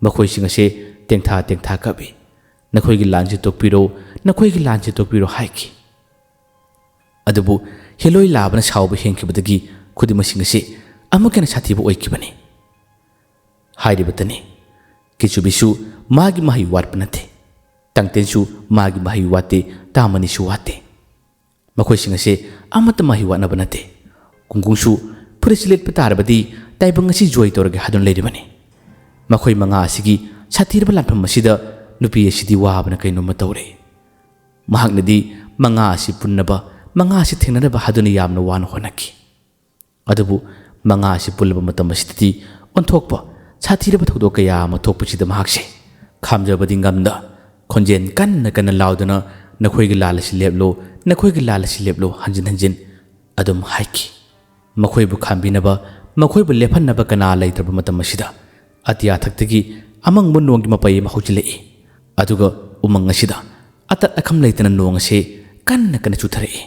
ꯃꯈꯣꯏꯁꯤꯡ ꯑꯁꯤ ꯇꯦꯡꯊꯥ ꯀꯞꯄꯤ ꯅꯈꯣꯏꯒꯤ ꯂꯥꯟꯁꯤ ꯇꯣꯛꯄꯤꯔꯣ ꯅꯈꯣꯏꯒꯤ ꯂꯥꯟꯁꯤ ꯇꯣꯛꯄꯤꯔꯣ ꯍꯥꯏꯈꯤ ꯑꯗꯨꯕꯨ ꯍꯦꯂꯣꯏ ꯂꯥꯕꯅ ꯁꯥꯎꯕ ꯍꯦꯟꯈꯤꯕꯗꯒꯤ ꯈꯨꯗꯤꯡꯃꯛꯁꯤꯡ ꯑꯁꯤ ꯑꯃꯨꯛ ꯍꯦꯟꯅ ꯁꯥꯊꯤꯕ ꯑꯣꯏꯈꯤꯕꯅꯤ꯫ ꯍꯥꯏꯔꯤꯕꯇꯅꯤ ꯀꯤꯆꯨꯕꯤꯁꯨ ꯃꯥꯒꯤ ꯃꯍꯩ ꯋꯥꯠꯄ ꯅꯠꯇꯦ, ꯇꯥꯡꯇꯦꯟꯁꯨ ꯃꯥꯒꯤ ꯃꯍꯩ ꯋꯥꯠꯇꯦ, ꯇꯥꯃꯅꯤꯁꯨ ꯋꯥꯠꯇꯦ꯫ ꯃꯈꯣꯏꯁꯤꯡ ꯑꯁꯤ ꯑꯃꯠꯇ ꯃꯍꯩ ꯋꯥꯠꯅꯕ ꯅꯠꯇꯦ꯫ ꯀꯨꯡꯒꯨꯡꯁꯨ ꯐꯨꯔꯤꯠ ꯂꯤꯠꯄ ꯇꯥꯔꯕꯗꯤ ꯇꯥꯏꯕꯪ ꯑꯁꯤ ꯖꯣꯏ ꯇꯧꯔꯒꯦ ꯍꯥꯏꯗꯨꯅ ꯂꯩꯔꯤꯕꯅꯤ꯫ ꯃꯈꯣꯏ ꯃꯉꯥ ꯑꯁꯤꯒꯤ ꯁꯥꯊꯤꯔꯕ ꯂꯥꯟꯐꯝ ꯑꯁꯤꯗ ꯅꯨꯄꯤ ꯑꯁꯤꯗꯤ ꯋꯥꯕꯅ ꯀꯩꯅꯣꯝꯃ ꯇꯧꯔꯦ꯫ ꯃꯍꯥꯛꯅꯗꯤ ꯃꯉꯥ ꯑꯁꯤ ꯄꯨꯟꯅꯕ, ꯃꯉꯥ ꯑꯁꯤ ꯊꯦꯡꯅꯅꯕ ꯍꯥꯏꯗꯨꯅ ꯌꯥꯝꯅ ꯋꯥꯅ ꯍꯣꯠꯅꯈꯤ꯫ ꯑꯗꯨꯕꯨ ꯃꯉꯥ ꯑꯁꯤ ꯄꯨꯜꯂꯕ ꯃꯇꯝ ꯑꯁꯤꯗꯗꯤ ꯑꯣꯟꯊꯣꯛꯄ ꯁꯥꯊꯤꯔꯕ ꯊꯧꯗꯣꯛ ꯀꯌꯥ ꯑꯃ ꯊꯣꯛꯄꯁꯤꯗ ꯃꯍꯥꯛꯁꯦ ꯈꯥꯝꯖꯕꯗꯤ ꯉꯝꯗ ꯈꯣꯟꯖꯦꯜ ꯀꯟꯅ ꯀꯟꯅ ꯂꯥꯎꯗꯨꯅ ꯅꯈꯣꯏꯒꯤ ꯂꯥꯜ ꯑꯁꯤ ꯂꯦꯞꯂꯣ, ꯅꯈꯣꯏꯒꯤ ꯂꯥꯜ ꯑꯁꯤ ꯂꯦꯞꯂꯣ ꯍꯟꯖꯤꯟ ꯍꯟꯖꯤꯟ ꯑꯗꯨꯝ ꯍꯥꯏꯈꯤ꯫ ꯃꯈꯣꯏꯕꯨ ꯈꯥꯝꯕꯤꯅꯕ, ꯃꯈꯣꯏꯕꯨ ꯂꯦꯞꯍꯟꯅꯕ ꯀꯅꯥ ꯂꯩꯇ꯭ꯔꯕ ꯃꯇꯝ ꯑꯁꯤꯗ ꯑꯇꯤꯌꯥꯊꯛꯇꯒꯤ ꯑꯃꯪꯕ ꯅꯣꯡꯒꯤ ꯃꯄꯩ ꯑꯃ ꯍꯧꯖꯤꯜꯂꯛꯏ꯫ ꯑꯗꯨꯒ ꯎꯃꯪ ꯑꯁꯤꯗ ꯑꯇꯠ ꯑꯈꯝ ꯂꯩꯇꯅ ꯅꯣꯡ ꯑꯁꯤ ꯀꯟꯅ ꯀꯟꯅ ꯆꯨꯊꯔꯛꯏ꯫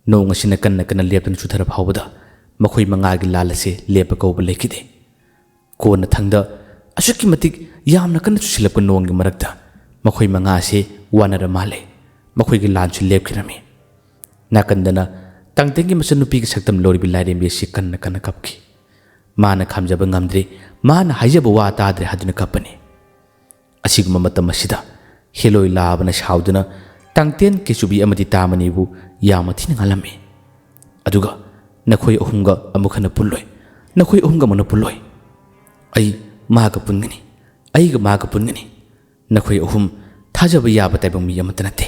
ꯅꯣꯡ ꯑꯁꯤꯅ ꯀꯟꯅ ꯀꯟꯅ ꯂꯦꯞꯇꯨꯅ ꯆꯨꯊꯔ ꯐꯥꯎꯕꯗ ꯃꯈꯣꯏ ꯃꯉꯥꯒꯤ ꯂꯥꯜ ꯑꯁꯤ ꯂꯦꯞꯄ ꯀꯧꯕ ꯂꯩꯈꯤꯗꯦ꯫ ꯀꯣꯟꯅ ꯊꯪꯗ ꯑꯁꯨꯛꯀꯤ ꯃꯇꯤꯛ ꯌꯥꯝꯅ ꯀꯟꯅ ꯆꯨꯁꯤꯜꯂꯛꯄ ꯅꯣꯡꯒꯤ ꯃꯔꯛꯇ ꯃꯈꯣꯏ ꯃꯉꯥ ꯑꯁꯤ ꯋꯥꯅꯔ ꯃꯥꯜꯂꯦ꯫ ꯃꯈꯣꯏꯒꯤ ꯂꯥꯟꯁꯨ ꯂꯦꯞꯈꯤꯔꯝꯃꯤ꯫ ꯅꯥꯀꯟꯗꯅ ꯇꯥꯡꯇꯦꯟꯒꯤ ꯃꯆꯟꯅꯨꯄꯤꯒꯤ ꯁꯛꯇꯝ ꯂꯧꯔꯤꯕꯤ ꯂꯥꯏꯔꯦꯝꯕꯤ ꯑꯁꯤ ꯀꯟꯅ ꯀꯟꯅ ꯀꯞꯈꯤ꯫ ꯃꯥꯅ ꯈꯥꯝꯖꯕ ꯉꯝꯗ꯭ꯔꯦ, ꯃꯥꯅ ꯍꯥꯏꯖꯕ ꯋꯥ ꯇꯥꯗ꯭ꯔꯦ ꯍꯥꯏꯗꯨꯅ ꯀꯞꯄꯅꯤ꯫ ꯑꯁꯤꯒꯨꯝꯕ ꯃꯇꯝ ꯑꯁꯤꯗ ꯍꯦꯂꯣꯏ ꯂꯥꯕꯅ ꯁꯥꯎꯗꯨꯅ ꯇꯥꯡꯇꯦꯟ, ꯀꯤꯆꯨꯕꯤ ꯑꯃꯗꯤ ꯇꯥꯃꯅꯤꯕꯨ ꯌꯥꯝꯅ ꯊꯤꯅ ꯉꯥꯜꯂꯝꯃꯤ꯫ ꯑꯗꯨꯒ ꯅꯈꯣꯏ ꯑꯍꯨꯝꯒ ꯑꯃꯨꯛ ꯍꯟꯅ ꯄꯨꯜꯂꯣꯏ, ꯅꯈꯣꯏ ꯑꯍꯨꯝꯒ ꯑꯃꯨꯛ ꯄꯨꯜꯂꯣꯏ꯫ ꯑꯩ ꯃꯥꯒ ꯄꯨꯟꯒꯅꯤ, ꯑꯩꯒ ꯃꯥꯒ ꯄꯨꯟꯒꯅꯤ꯫ ꯅꯈꯣꯏ ꯑꯍꯨꯝ ꯊꯥꯖꯕ ꯌꯥꯕ ꯇꯥꯏꯕꯪ ꯃꯤ ꯑꯃꯠꯇ ꯅꯠꯇꯦ꯫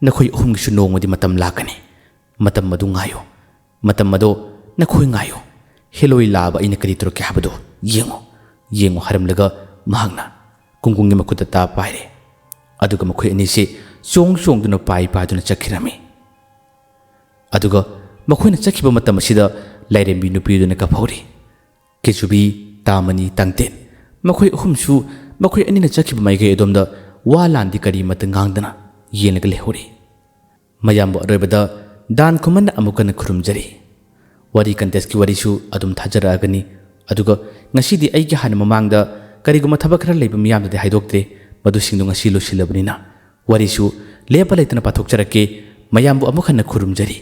ꯅꯈꯣꯏ ꯑꯍꯨꯝꯒꯤꯁꯨ ꯅꯣꯡꯃꯗꯤ ꯃꯇꯝ ꯂꯥꯛꯀꯅꯤ꯫ ꯃꯇꯝ ꯑꯗꯨ ꯉꯥꯏꯌꯨ, ꯃꯇꯝ ꯑꯗꯣ ꯅꯈꯣꯏ ꯉꯥꯏꯌꯨ꯫ ꯍꯦꯂꯣꯏ ꯂꯥꯕ ꯑꯩꯅ ꯀꯔꯤ ꯇꯧꯔꯛꯀꯦ ꯍꯥꯏꯕꯗꯣ ꯌꯦꯡꯉꯨ, ꯌꯦꯡꯉꯨ ꯍꯥꯏꯔꯝꯂꯒ ꯃꯍꯥꯛꯅ ꯀꯨꯡꯒꯨꯡꯒꯤ ꯃꯈꯨꯠꯇ ꯇꯥ ꯄꯥꯏꯔꯦ꯫ ꯑꯗꯨꯒ ꯃꯈꯣꯏ ꯑꯅꯤꯁꯤ ꯆꯣꯡꯗꯨꯅ ꯄꯥꯏꯗꯨꯅ ꯆꯠꯈꯤꯔꯝꯃꯤ꯫ ꯑꯗꯨꯒ ꯃꯈꯣꯏꯅ ꯆꯠꯈꯤꯕ ꯃꯇꯝ ꯑꯁꯤꯗ ꯂꯥꯏꯔꯦꯝꯕꯤ ꯅꯨꯄꯤꯗꯨꯅ ꯀꯞꯍꯧꯔꯤ꯫ ꯀꯤꯆꯨꯕꯤ, ꯇꯥꯃꯅꯤ, ꯇꯥꯡꯇꯦꯟ ꯃꯈꯣꯏ ꯑꯍꯨꯝꯁꯨ ꯃꯈꯣꯏ ꯑꯅꯤꯅ ꯆꯠꯈꯤꯕ ꯃꯥꯏꯀꯩ ꯑꯗꯣꯝꯗ ꯋꯥ ꯂꯥꯟꯗꯤ ꯀꯔꯤꯃꯠꯇ ꯉꯥꯡꯗꯅ ꯌꯦꯡꯂꯒ ꯂꯩꯍꯧꯔꯤ꯫ ꯃꯌꯥꯝꯕꯨ ꯑꯔꯣꯏꯕꯗ ꯗꯥꯟ ꯈꯨꯃꯟꯅ ꯑꯃꯨꯛ ꯍꯟꯅ ꯈꯨꯔꯨꯝꯖꯔꯤ꯫ ꯋꯥꯔꯤ ꯀꯟꯇꯦꯁꯀꯤ ꯋꯥꯔꯤꯁꯨ ꯑꯗꯨꯝ ꯊꯥꯖꯔꯛꯑꯒꯅꯤ꯫ ꯑꯗꯨꯒ ꯉꯁꯤꯗꯤ ꯑꯩꯒꯤ ꯍꯥꯟꯅ ꯃꯃꯥꯡꯗ ꯀꯔꯤꯒꯨꯝꯕ ꯊꯕꯛ ꯈꯔ ꯂꯩꯕ ꯃꯤꯌꯥꯝꯗꯗꯤ ꯍꯥꯏꯗꯣꯛꯇ꯭ꯔꯦ, ꯃꯗꯨꯁꯤꯡꯗꯨ ꯉꯁꯤ ꯂꯣꯏꯁꯤꯜꯂꯕꯅꯤꯅ ꯋꯥꯔꯤꯁꯨ ꯂꯦꯞꯄ ꯂꯩꯇꯅ ꯄꯥꯊꯣꯛꯆꯔꯛꯀꯦ꯫ ꯃꯌꯥꯝꯕꯨ ꯑꯃꯨꯛ ꯍꯟꯅ ꯈꯨꯔꯨꯝꯖꯔꯤ꯫